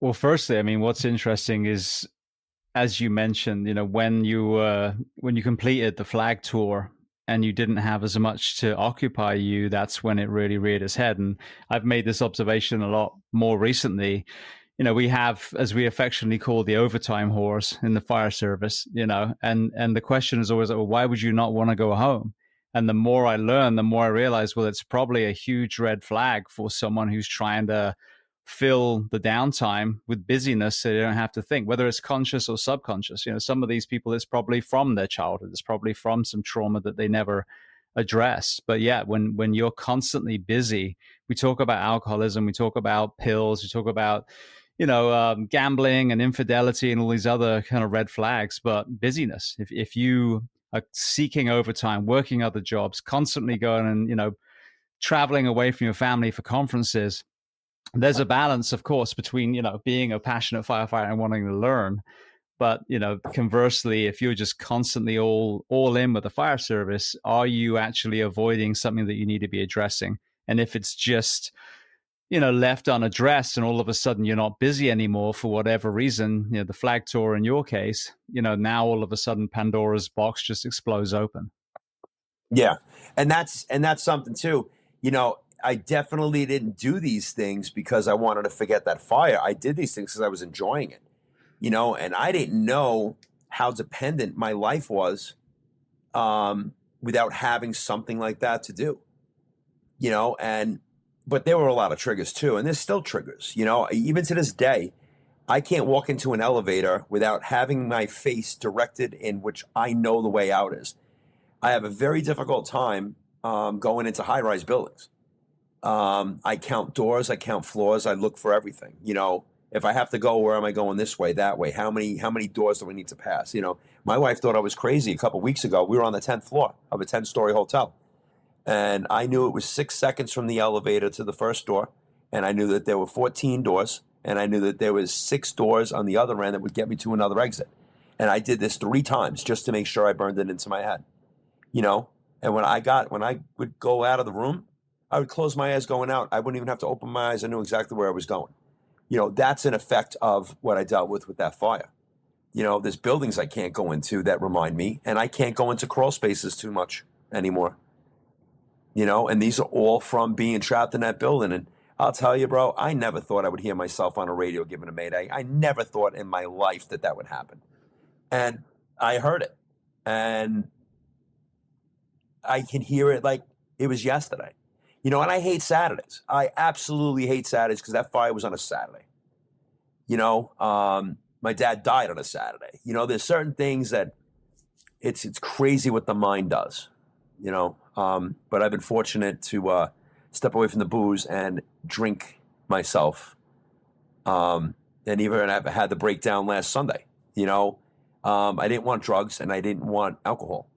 Well, firstly, I mean, what's interesting is, as you mentioned, when you completed the flag tour and you didn't have as much to occupy you, that's when it really reared its head. And I've made this observation a lot more recently. We have, as we affectionately call, the overtime horse in the fire service, and the question is always, well, why would you not want to go home? And the more I learn, the more I realize, well, it's probably a huge red flag for someone who's trying to fill the downtime with busyness so they don't have to think, whether it's conscious or subconscious. Some of these people, it's probably from their childhood. It's probably from some trauma that they never addressed. But yeah, when you're constantly busy, we talk about alcoholism, we talk about pills, we talk about gambling and infidelity and all these other kind of red flags. But busyness, if you are seeking overtime, working other jobs, constantly going and traveling away from your family for conferences, there's a balance, of course, between being a passionate firefighter and wanting to learn. But conversely, if you're just constantly all in with the fire service, are you actually avoiding something that you need to be addressing? And if it's just left unaddressed and all of a sudden you're not busy anymore for whatever reason, the flag tour in your case, now all of a sudden Pandora's box just explodes open. Yeah. And that's something too. I definitely didn't do these things because I wanted to forget that fire. I did these things because I was enjoying it, and I didn't know how dependent my life was without having something like that to do, but there were a lot of triggers too. And there's still triggers, even to this day. I can't walk into an elevator without having my face directed in which I know the way out is. I have a very difficult time going into high-rise buildings. I count doors, I count floors, I look for everything. If I have to go, where am I going, this way, that way? How many doors do we need to pass? My wife thought I was crazy a couple of weeks ago. We were on the 10th floor of a 10-story hotel. And I knew it was 6 seconds from the elevator to the first door. And I knew that there were 14 doors. And I knew that there was 6 doors on the other end that would get me to another exit. And I did this 3 times just to make sure I burned it into my head. And when I would go out of the room, I would close my eyes going out. I wouldn't even have to open my eyes. I knew exactly where I was going. That's an effect of what I dealt with that fire. There's buildings I can't go into that remind me, and I can't go into crawl spaces too much anymore. And these are all from being trapped in that building. And I'll tell you, bro, I never thought I would hear myself on a radio giving a mayday. I never thought in my life that would happen. And I heard it. And I can hear it like it was yesterday. And I hate Saturdays. I absolutely hate Saturdays because that fire was on a Saturday. My dad died on a Saturday. There's certain things that it's crazy what the mind does, but I've been fortunate to step away from the booze and drink myself. And even I had the breakdown last Sunday. I didn't want drugs and I didn't want alcohol.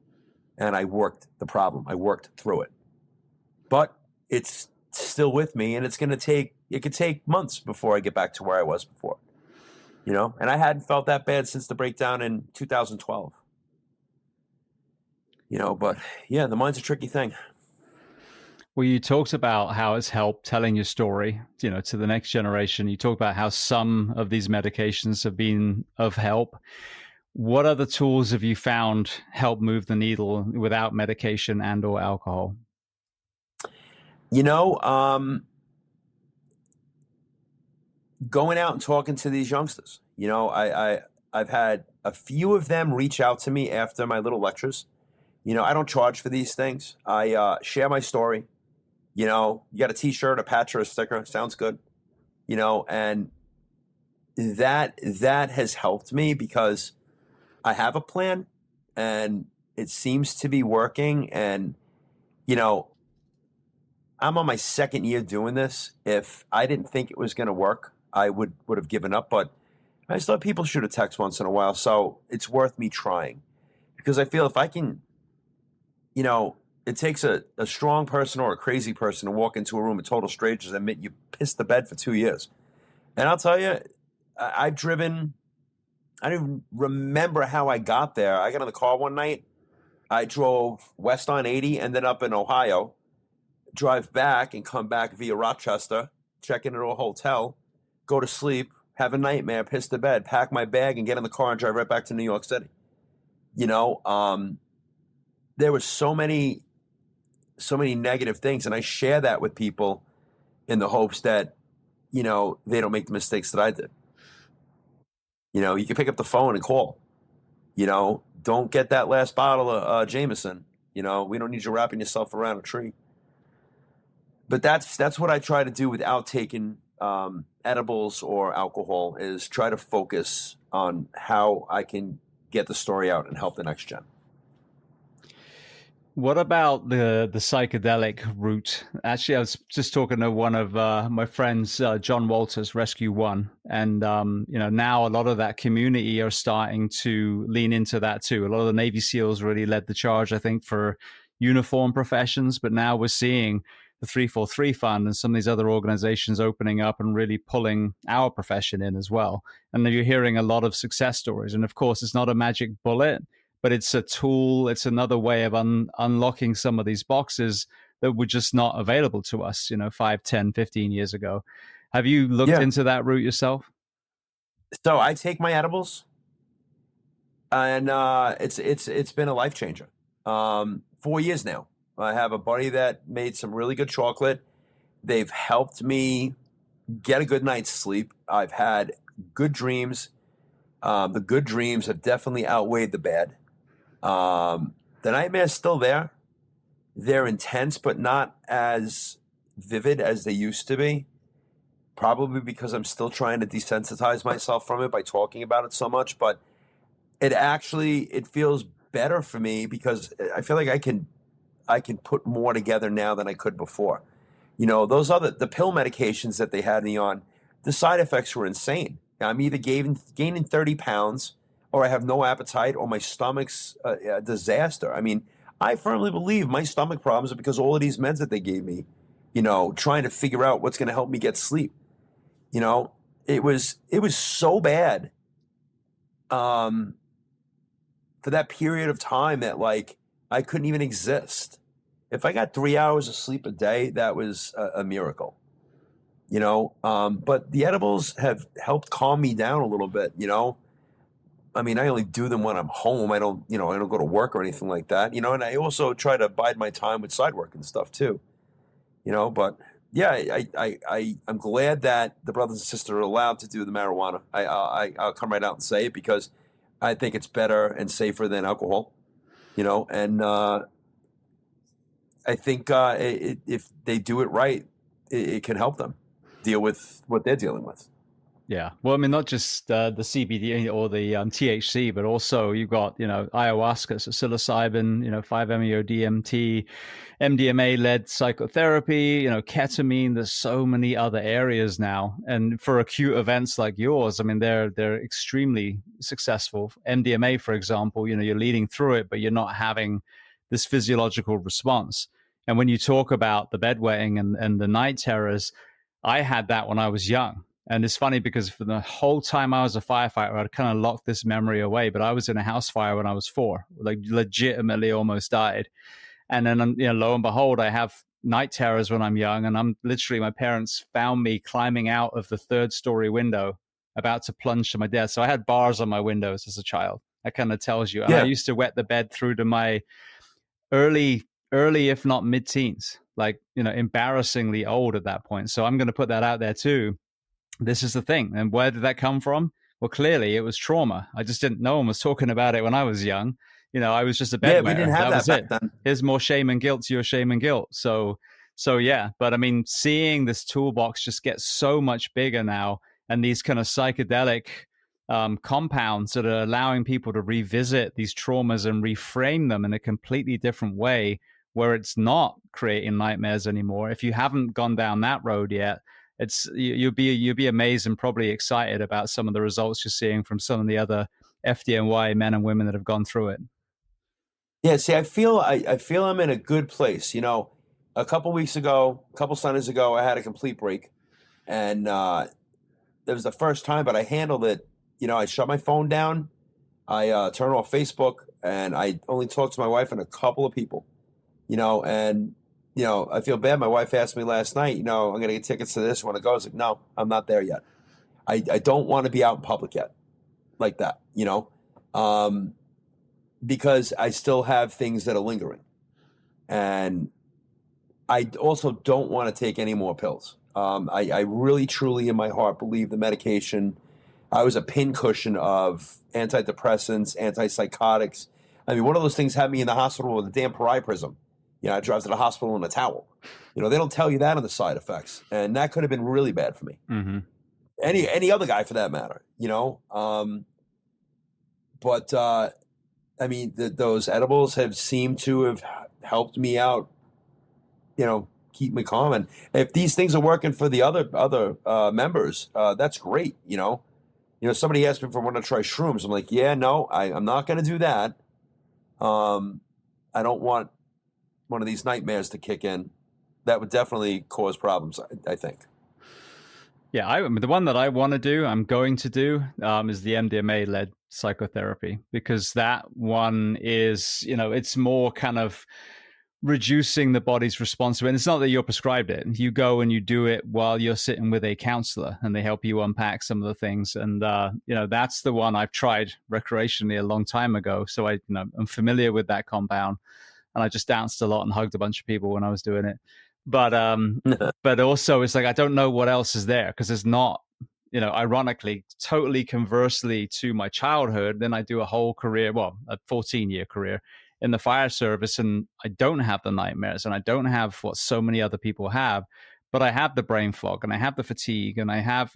And I worked the problem. I worked through it. But it's still with me, and it could take months before I get back to where I was before. And I hadn't felt that bad since the breakdown in 2012. But yeah, the mind's a tricky thing. Well, you talked about how it's helped telling your story, to the next generation. You talked about how some of these medications have been of help. What other tools have you found help move the needle without medication and or alcohol? Going out and talking to these youngsters. I've had a few of them reach out to me after my little lectures. I don't charge for these things. I share my story. You got a T-shirt, a patch, or a sticker. Sounds good. And that has helped me because I have a plan and it seems to be working. And, you know, I'm on my second year doing this. If I didn't think it was going to work, I would have given up. But I just thought people shoot a text once in a while. So it's worth me trying because I feel if I can, you know, it takes a strong person or a crazy person to walk into a room of total strangers and admit you pissed the bed for 2 years. And I'll tell you, I've driven, I don't even remember how I got there. I got in the car one night. I drove west on 80, ended up in Ohio, drive back and come back via Rochester, check into a hotel, go to sleep, have a nightmare, piss the bed, pack my bag, and get in the car and drive right back to New York City. You know, there were so many negative things, and I share that with people in the hopes that, you know, they don't make the mistakes that I did. You know, you can pick up the phone and call. You know, don't get that last bottle of Jameson. You know, we don't need you wrapping yourself around a tree. But that's what I try to do without taking edibles or alcohol, is try to focus on how I can get the story out and help the next gen. What about the psychedelic route? Actually, I was just talking to one of my friends, John Walters, Rescue One, and you know, now a lot of that community are starting to lean into that too. A lot of the Navy SEALs really led the charge, I think, for uniform professions, but now we're seeing the 343 Fund and some of these other organizations opening up and really pulling our profession in as well. And you're hearing a lot of success stories. And of course, it's not a magic bullet, but it's a tool. It's another way of unlocking some of these boxes that were just not available to us, you know, 5, 10, 15 years ago. Have you looked Yeah. into that route yourself? So I take my edibles, and it's been a life changer. 4 years now. I have a buddy that made some really good chocolate. They've helped me get a good night's sleep. I've had good dreams. The good dreams have definitely outweighed the bad. The nightmare's still there. They're intense, but not as vivid as they used to be. Probably because I'm still trying to desensitize myself from it by talking about it so much. But it feels better for me because I feel like I can put more together now than I could before. You know, the pill medications that they had me on, the side effects were insane. I'm either gaining 30 pounds, or I have no appetite, or my stomach's a disaster. I mean, I firmly believe my stomach problems are because all of these meds that they gave me, you know, trying to figure out what's going to help me get sleep. You know, it was so bad for that period of time that, like, I couldn't even exist. If I got 3 hours of sleep a day, that was a miracle. You know, but the edibles have helped calm me down a little bit. You know, I mean, I only do them when I'm home. I don't go to work or anything like that. You know, and I also try to bide my time with side work and stuff too. You know, but yeah, I'm glad that the brothers and sisters are allowed to do the marijuana. I'll come right out and say it because I think it's better and safer than alcohol. You know, and I think if they do it right, it can help them deal with what they're dealing with. Yeah. Well, I mean, not just the CBD or the THC, but also you've got, you know, ayahuasca, so psilocybin, you know, 5-MeO-DMT, MDMA-led psychotherapy, you know, ketamine. There's so many other areas now. And for acute events like yours, I mean, they're extremely successful. MDMA, for example, you know, you're leading through it, but you're not having this physiological response. And when you talk about the bedwetting and the night terrors, I had that when I was young. And it's funny because for the whole time I was a firefighter, I'd kind of locked this memory away. But I was in a house fire when I was 4, like legitimately almost died. And then, you know, lo and behold, I have night terrors when I'm young. And I'm literally, my parents found me climbing out of the 3rd-story window, about to plunge to my death. So I had bars on my windows as a child. That kind of tells you. And I used to wet the bed through to my early, if not mid-teens, like, you know, embarrassingly old at that point. So I'm going to put that out there too. This is the thing. And where did that come from? Well, clearly it was trauma. I just didn't, no one was talking about it when I was young. You know, I was just a bedwetter. Yeah, we didn't have that back then. Here's more shame and guilt to your shame and guilt. So yeah. But I mean, seeing this toolbox just get so much bigger now, and these kind of psychedelic compounds that are allowing people to revisit these traumas and reframe them in a completely different way, where it's not creating nightmares anymore. If you haven't gone down that road yet, you'll be amazed and probably excited about some of the results you're seeing from some of the other FDNY men and women that have gone through it. Yeah, see, I feel I'm in a good place. A couple weeks ago, a couple Sundays ago, I had a complete break, and it was the first time, but I handled it. I shut my phone down, I turned off Facebook, and I only talked to my wife and a couple of people. And I feel bad. My wife asked me last night, I'm going to get tickets to this. Want to go? I was like, no, I'm not there yet. I don't want to be out in public yet, like that. Because I still have things that are lingering. And I also don't want to take any more pills. I really, truly, in my heart, believe the medication. I was a pincushion of antidepressants, antipsychotics. I mean, one of those things had me in the hospital with a damn priapism. I drive to the hospital in a towel. They don't tell you that on the side effects. And that could have been really bad for me. Mm-hmm. Any other guy for that matter, But I mean, those edibles have seemed to have helped me out, keep me calm. And if these things are working for the other members, that's great. Somebody asked me if I want to try shrooms. I'm like, yeah, no, I'm not going to do that. I don't want one of these nightmares to kick in. That would definitely cause problems, I think. Yeah, the one that I want to do, I'm going to do, is the MDMA-led psychotherapy, because that one is, it's more kind of reducing the body's response to it. And it's not that you're prescribed it. You go and you do it while you're sitting with a counselor, and they help you unpack some of the things. And, that's the one I've tried recreationally a long time ago. So I'm familiar with that compound, and I just danced a lot and hugged a bunch of people when I was doing it. But also it's like, I don't know what else is there, because it's not, ironically, totally conversely to my childhood. Then I do a whole career, a 14-year career in the fire service, and I don't have the nightmares, and I don't have what so many other people have, but I have the brain fog, and I have the fatigue, and I have,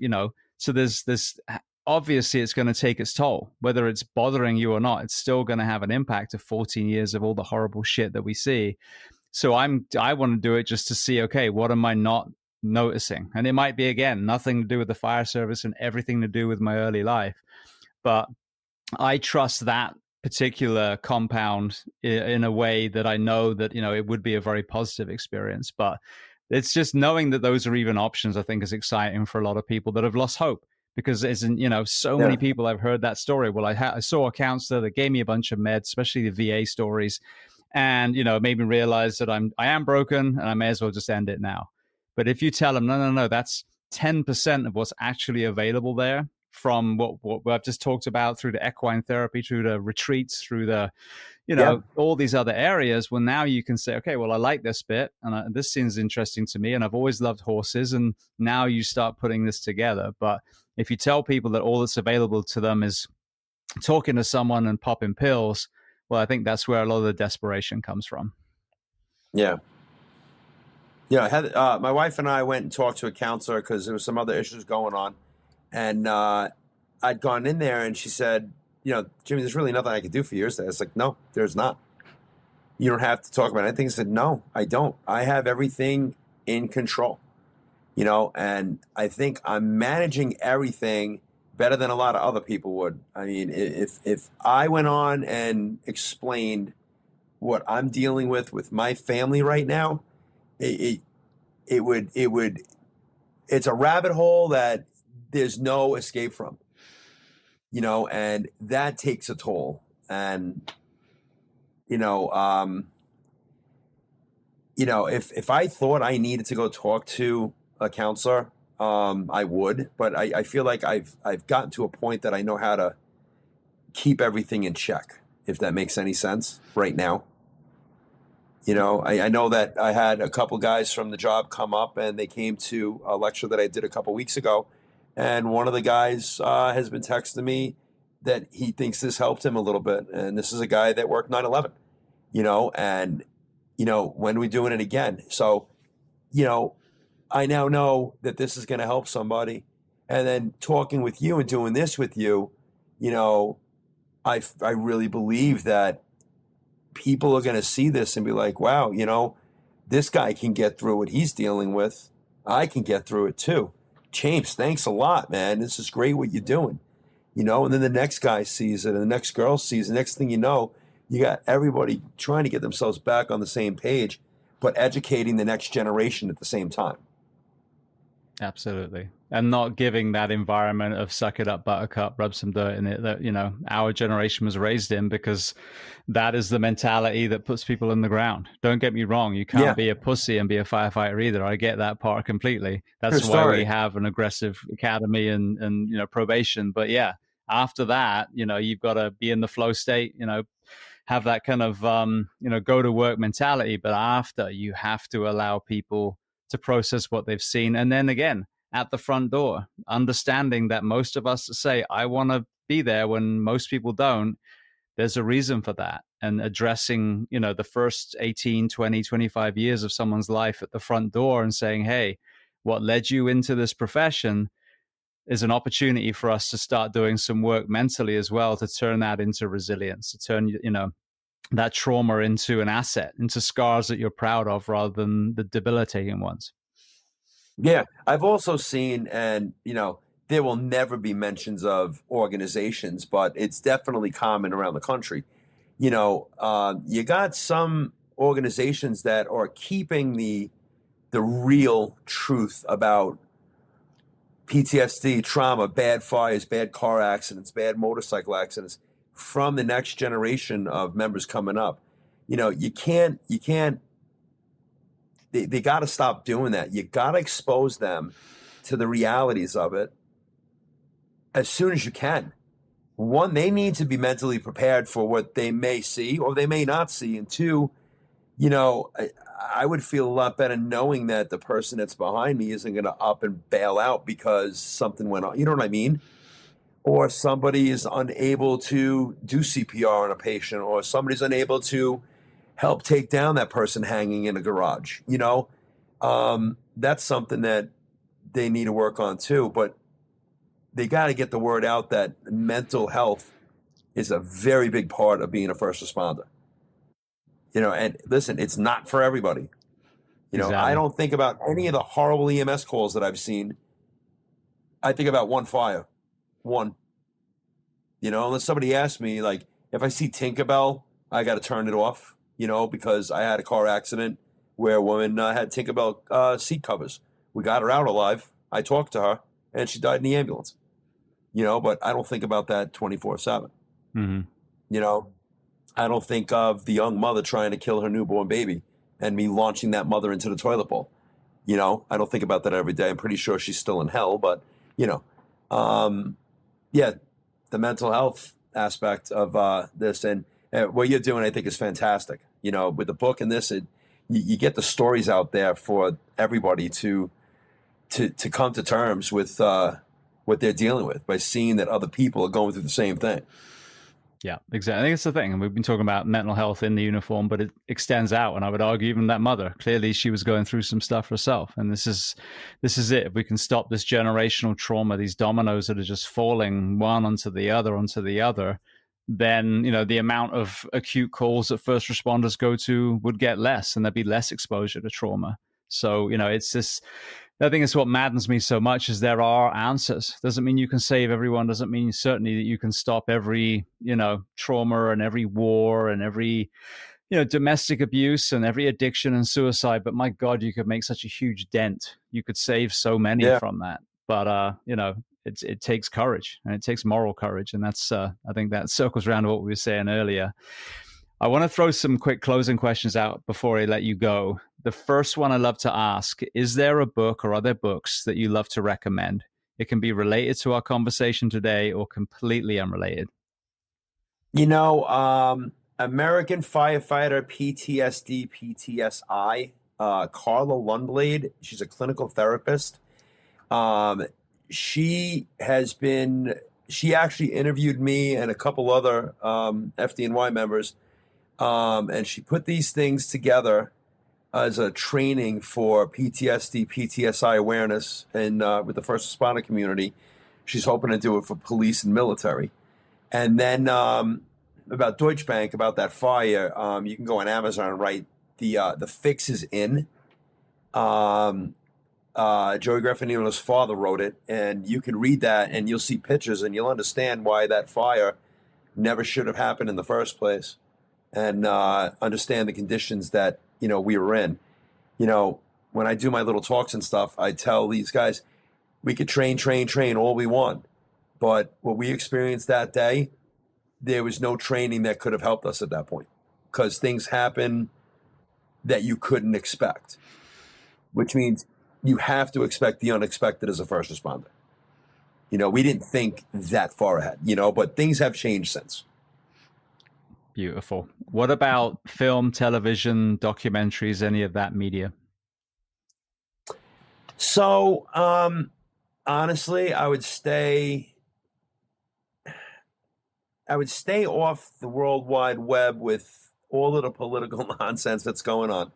so there's this, obviously it's going to take its toll, whether it's bothering you or not. It's still going to have an impact of 14 years of all the horrible shit that we see. So I want to do it just to see, okay, what am I not noticing? And it might be, again, nothing to do with the fire service and everything to do with my early life. But I trust that particular compound in a way that I know that, it would be a very positive experience. But it's just knowing that those are even options, I think, is exciting for a lot of people that have lost hope. Because so many people, I've heard that story. Well, I saw a counselor that gave me a bunch of meds, especially the VA stories. And, it made me realize that I am broken, and I may as well just end it now. But if you tell them, no, that's 10% of what's actually available there, from what I've just talked about, through the equine therapy, through the retreats, through the, all these other areas. Well, now you can say, okay, well, I like this bit, and this seems interesting to me, and I've always loved horses. And now you start putting this together. But if you tell people that all that's available to them is talking to someone and popping pills, well, I think that's where a lot of the desperation comes from. Yeah. Yeah. My wife and I went and talked to a counselor because there was some other issues going on. And I'd gone in there, and she said, Jimmy, there's really nothing I can do for you. I was like, no, there's not. You don't have to talk about anything. I said, no, I don't. I have everything in control, and I think I'm managing everything better than a lot of other people would. I mean, if I went on and explained what I'm dealing with my family right now, it's a rabbit hole that there's no escape from, and that takes a toll. And, if I thought I needed to go talk to a counselor, I would, but I feel like I've gotten to a point that I know how to keep everything in check, if that makes any sense right now. I know that I had a couple guys from the job come up, and they came to a lecture that I did a couple weeks ago. And one of the guys has been texting me that he thinks this helped him a little bit. And this is a guy that worked 9/11, and, when are we doing it again? So, I now know that this is going to help somebody. And then talking with you and doing this with you, you know, I really believe that people are going to see this and be like, wow, this guy can get through what he's dealing with. I can get through it too. James, thanks a lot, man. This is great what you're doing. And then the next guy sees it and the next girl sees it. The next thing you know, you got everybody trying to get themselves back on the same page, but educating the next generation at the same time. Absolutely. And not giving that environment of suck it up, buttercup, rub some dirt in it that, our generation was raised in, because that is the mentality that puts people in the ground. Don't get me wrong. You can't be a pussy and be a firefighter either. I get that part completely. That's why we have an aggressive academy and probation. But yeah, after that, you've got to be in the flow state, have that kind of, go to work mentality. But after, you have to allow people to process what they've seen. And then again, at the front door, understanding that most of us say, I want to be there when most people don't. There's a reason for that. And addressing, the first 18, 20, 25 years of someone's life at the front door and saying, hey, what led you into this profession is an opportunity for us to start doing some work mentally as well, to turn that into resilience, to turn, that trauma into an asset, into scars that you're proud of rather than the debilitating ones. Yeah, I've also seen, and there will never be mentions of organizations, but it's definitely common around the country. You got some organizations that are keeping the real truth about PTSD, trauma, bad fires, bad car accidents, bad motorcycle accidents from the next generation of members coming up. You can't, they got to stop doing that. You got to expose them to the realities of it as soon as you can. One, they need to be mentally prepared for what they may see or they may not see. And two, I would feel a lot better knowing that the person that's behind me isn't going to up and bail out because something went on. You know what I mean? Or somebody is unable to do CPR on a patient, or somebody's unable to help take down that person hanging in a garage. That's something that they need to work on too. But they got to get the word out that mental health is a very big part of being a first responder. And listen, it's not for everybody. Exactly. I don't think about any of the horrible EMS calls that I've seen. I think about one fire. One. Unless somebody asks me, like, if I see Tinkerbell, I got to turn it off, because I had a car accident where a woman had Tinkerbell seat covers. We got her out alive. I talked to her, and she died in the ambulance. But I don't think about that 24/7. Mm-hmm. I don't think of the young mother trying to kill her newborn baby and me launching that mother into the toilet bowl. I don't think about that every day. I'm pretty sure she's still in hell, but, yeah, the mental health aspect of this and what you're doing, I think, is fantastic. With the book and this, you get the stories out there for everybody to come to terms with what they're dealing with by seeing that other people are going through the same thing. Yeah, exactly. I think it's the thing. And we've been talking about mental health in the uniform, but it extends out. And I would argue even that mother, clearly she was going through some stuff herself. And this is it. If we can stop this generational trauma, these dominoes that are just falling one onto the other, then, the amount of acute calls that first responders go to would get less, and there'd be less exposure to trauma. So, it's this, I think it's what maddens me so much is there are answers. Doesn't mean you can save everyone. Doesn't mean certainly that you can stop every, trauma and every war and every, domestic abuse and every addiction and suicide. But my God, you could make such a huge dent. You could save so many from that. But, it takes courage, and it takes moral courage. And that's, I think that circles around to what we were saying earlier. I want to throw some quick closing questions out before I let you go. The first one I love to ask, is there a book or other books that you love to recommend? It can be related to our conversation today or completely unrelated. American Firefighter, PTSD, PTSI, Carla Lundblade, she's a clinical therapist. She actually interviewed me and a couple other FDNY members. And she put these things together as a training for PTSD, PTSI awareness, and with the first responder community. She's hoping to do it for police and military. And then about Deutsche Bank, about that fire, you can go on Amazon and write the fix is in. Joey Graffanino's father wrote it, and you can read that and you'll see pictures and you'll understand why that fire never should have happened in the first place, and understand the conditions that we were in. When I do my little talks and stuff, I tell these guys, we could train all we want, but what we experienced that day, there was no training that could have helped us at that point, because things happen that you couldn't expect, which means you have to expect the unexpected as a first responder. We didn't think that far ahead, but things have changed since. Beautiful. What about film, television, documentaries, any of that media? So, honestly, I would stay off the World Wide Web with all of the political nonsense that's going on.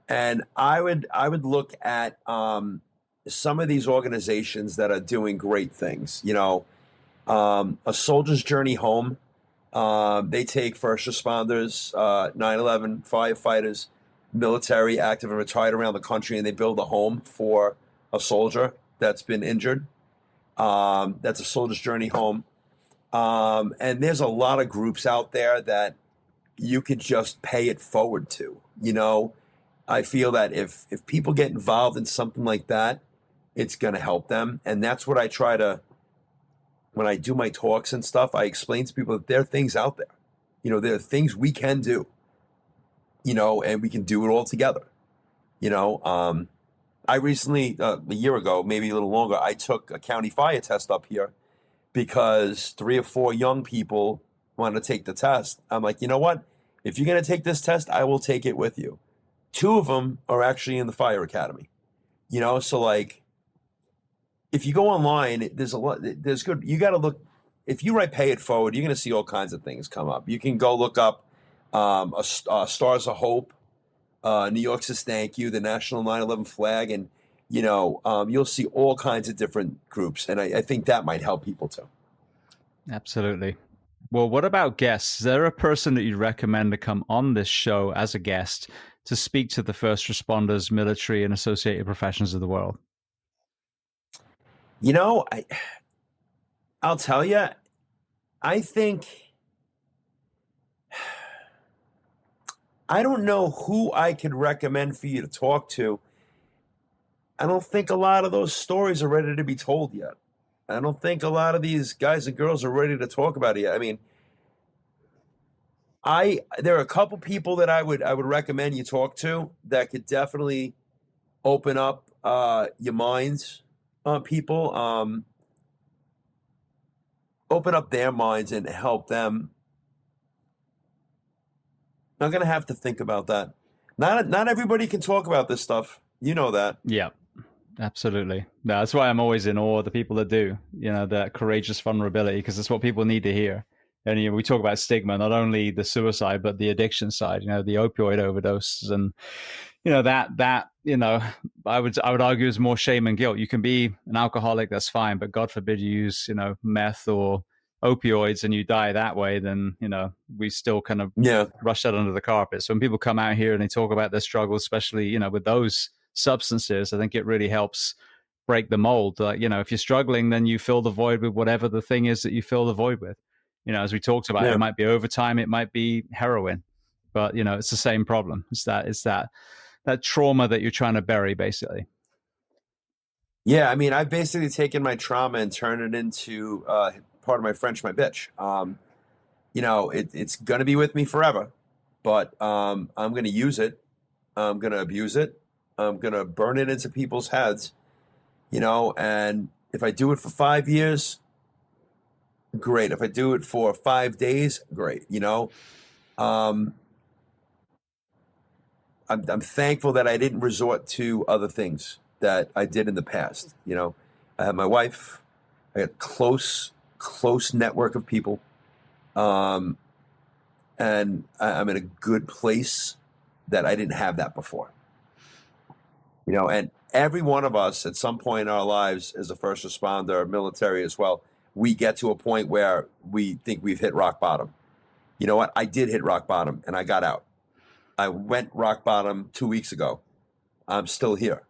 And I would look at some of these organizations that are doing great things. A Soldier's Journey Home. They take first responders, 9/11 firefighters, military, active and retired around the country, and they build a home for a soldier that's been injured. That's a Soldier's Journey Home. And there's a lot of groups out there that you could just pay it forward to. I feel that if people get involved in something like that, it's going to help them. And that's what I try to, when I do my talks and stuff, I explain to people that there are things out there. There are things we can do, and we can do it all together. I recently, a year ago, maybe a little longer, I took a county fire test up here because 3 or 4 young people wanted to take the test. I'm like, you know what? If you're going to take this test, I will take it with you. 2 of them are actually in the fire academy, so like, if you go online, there's good, you got to look, if you write pay it forward, you're going to see all kinds of things come up. You can go look up Stars of Hope, New York says thank you, the National 9/11 flag, and you'll see all kinds of different groups, and I think that might help people too. Absolutely. Well, what about guests? Is there a person that you'd recommend to come on this show as a guest to speak to the first responders, military, and associated professions of the world? I'll tell you, I think, I don't know who I could recommend for you to talk to. I don't think a lot of those stories are ready to be told yet. I don't think a lot of these guys and girls are ready to talk about it yet. I mean, there are a couple people that I would recommend you talk to that could definitely open up your minds on people, open up their minds and help them. I'm gonna have to think about that. Not everybody can talk about this stuff. You know that. Yeah, absolutely. No, that's why I'm always in awe of the people that do, that courageous vulnerability, because it's what people need to hear. And we talk about stigma, not only the suicide, but the addiction side, the opioid overdoses, and I would argue is more shame and guilt. You can be an alcoholic, that's fine, but God forbid you use, meth or opioids and you die that way, then, we still kind of rush that under the carpet. So when people come out here and they talk about their struggles, especially, with those substances, I think it really helps break the mold. If you're struggling, then you fill the void with whatever the thing is that you fill the void with. As we talked about, it might be overtime, it might be heroin, but it's the same problem. It's that trauma that you're trying to bury, basically. Yeah, I mean, I've basically taken my trauma and turned it into part of my French, my bitch. It's gonna be with me forever, but I'm gonna use it. I'm gonna abuse it. I'm gonna burn it into people's heads. And if I do it for 5 years, great. If I do it for 5 days, great. I'm thankful that I didn't resort to other things that I did in the past. I have my wife, I got close network of people. And I'm in a good place that I didn't have that before. And every one of us at some point in our lives as a first responder, military as well, we get to a point where we think we've hit rock bottom. You know what? I did hit rock bottom and I got out. I went rock bottom 2 weeks ago. I'm still here.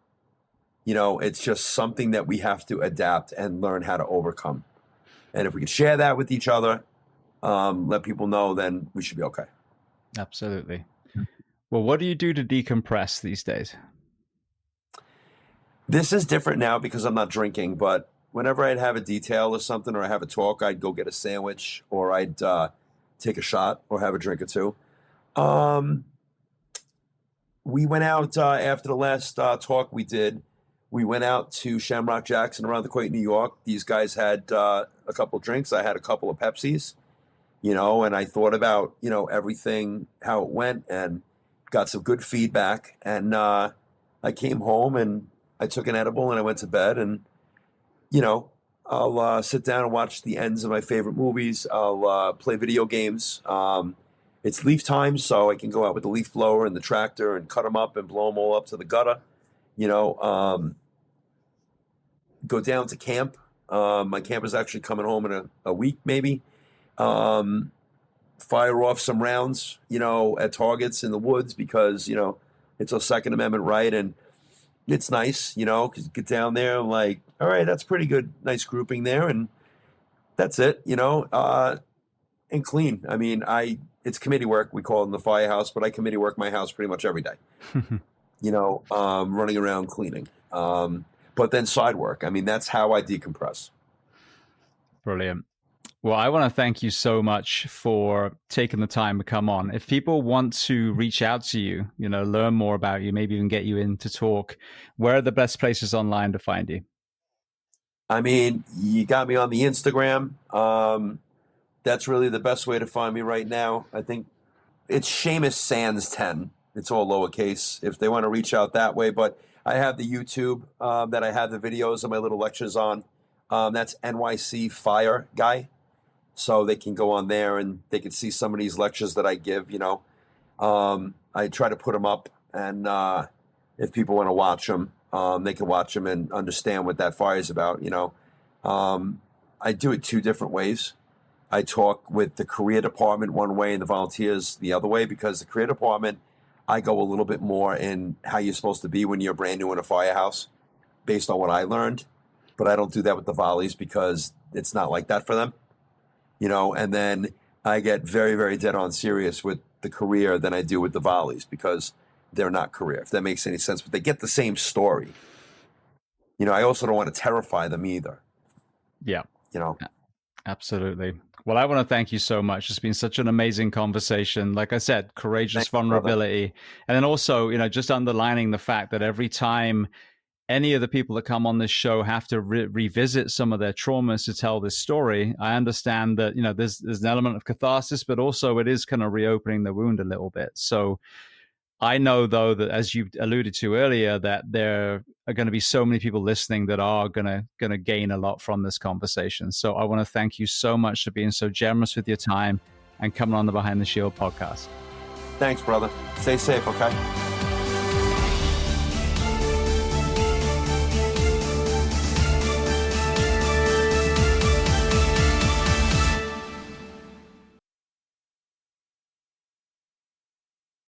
It's just something that we have to adapt and learn how to overcome. And if we can share that with each other, let people know, then we should be okay. Absolutely. Well, what do you do to decompress these days? This is different now because I'm not drinking, but whenever I'd have a detail or something, or I have a talk, I'd go get a sandwich, or I'd take a shot or have a drink or two. We went out after the last talk we did. We went out to Shamrock Jackson around the Quake, New York. These guys had a couple of drinks. I had a couple of Pepsis, and I thought about, everything, how it went, and got some good feedback. And I came home and I took an edible and I went to bed. And, I'll sit down and watch the ends of my favorite movies. I'll play video games. It's leaf time, so I can go out with the leaf blower and the tractor and cut them up and blow them all up to the gutter. Go down to camp. My camp is actually coming home in a week, maybe. Fire off some rounds, at targets in the woods because, it's a Second Amendment right. And it's nice, because you get down there and like, all right, that's pretty good. Nice grouping there. And that's it, and clean. I mean, it's committee work. We call it in the firehouse, but I committee work my house pretty much every day, running around cleaning. But then side work. I mean, that's how I decompress. Brilliant. Well, I want to thank you so much for taking the time to come on. If people want to reach out to you, learn more about you, maybe even get you in to talk, where are the best places online to find you? I mean, you got me on the Instagram. That's really the best way to find me right now. I think it's Seamus Sands 10. It's all lowercase if they want to reach out that way. But I have the YouTube that I have the videos of my little lectures on. That's NYC Fire Guy. So they can go on there and they can see some of these lectures that I give, I try to put them up, and if people want to watch them, they can watch them and understand what that fire is about, I do it two different ways. I talk with the career department one way and the volunteers the other way, because the career department, I go a little bit more in how you're supposed to be when you're brand new in a firehouse based on what I learned. But I don't do that with the volleys because it's not like that for them, and then I get very, very dead on serious with the career than I do with the volleys because they're not career, if that makes any sense. But they get the same story. I also don't want to terrify them either. Yeah. Absolutely. Well, I want to thank you so much. It's been such an amazing conversation. Like I said, courageous vulnerability. Brother. And then also, just underlining the fact that every time any of the people that come on this show have to revisit some of their traumas to tell this story, I understand that, there's an element of catharsis, but also it is kind of reopening the wound a little bit. So I know, though, that as you alluded to earlier, that there are going to be so many people listening that are going to gain a lot from this conversation. So I want to thank you so much for being so generous with your time and coming on the Behind the Shield podcast. Thanks, brother. Stay safe, okay?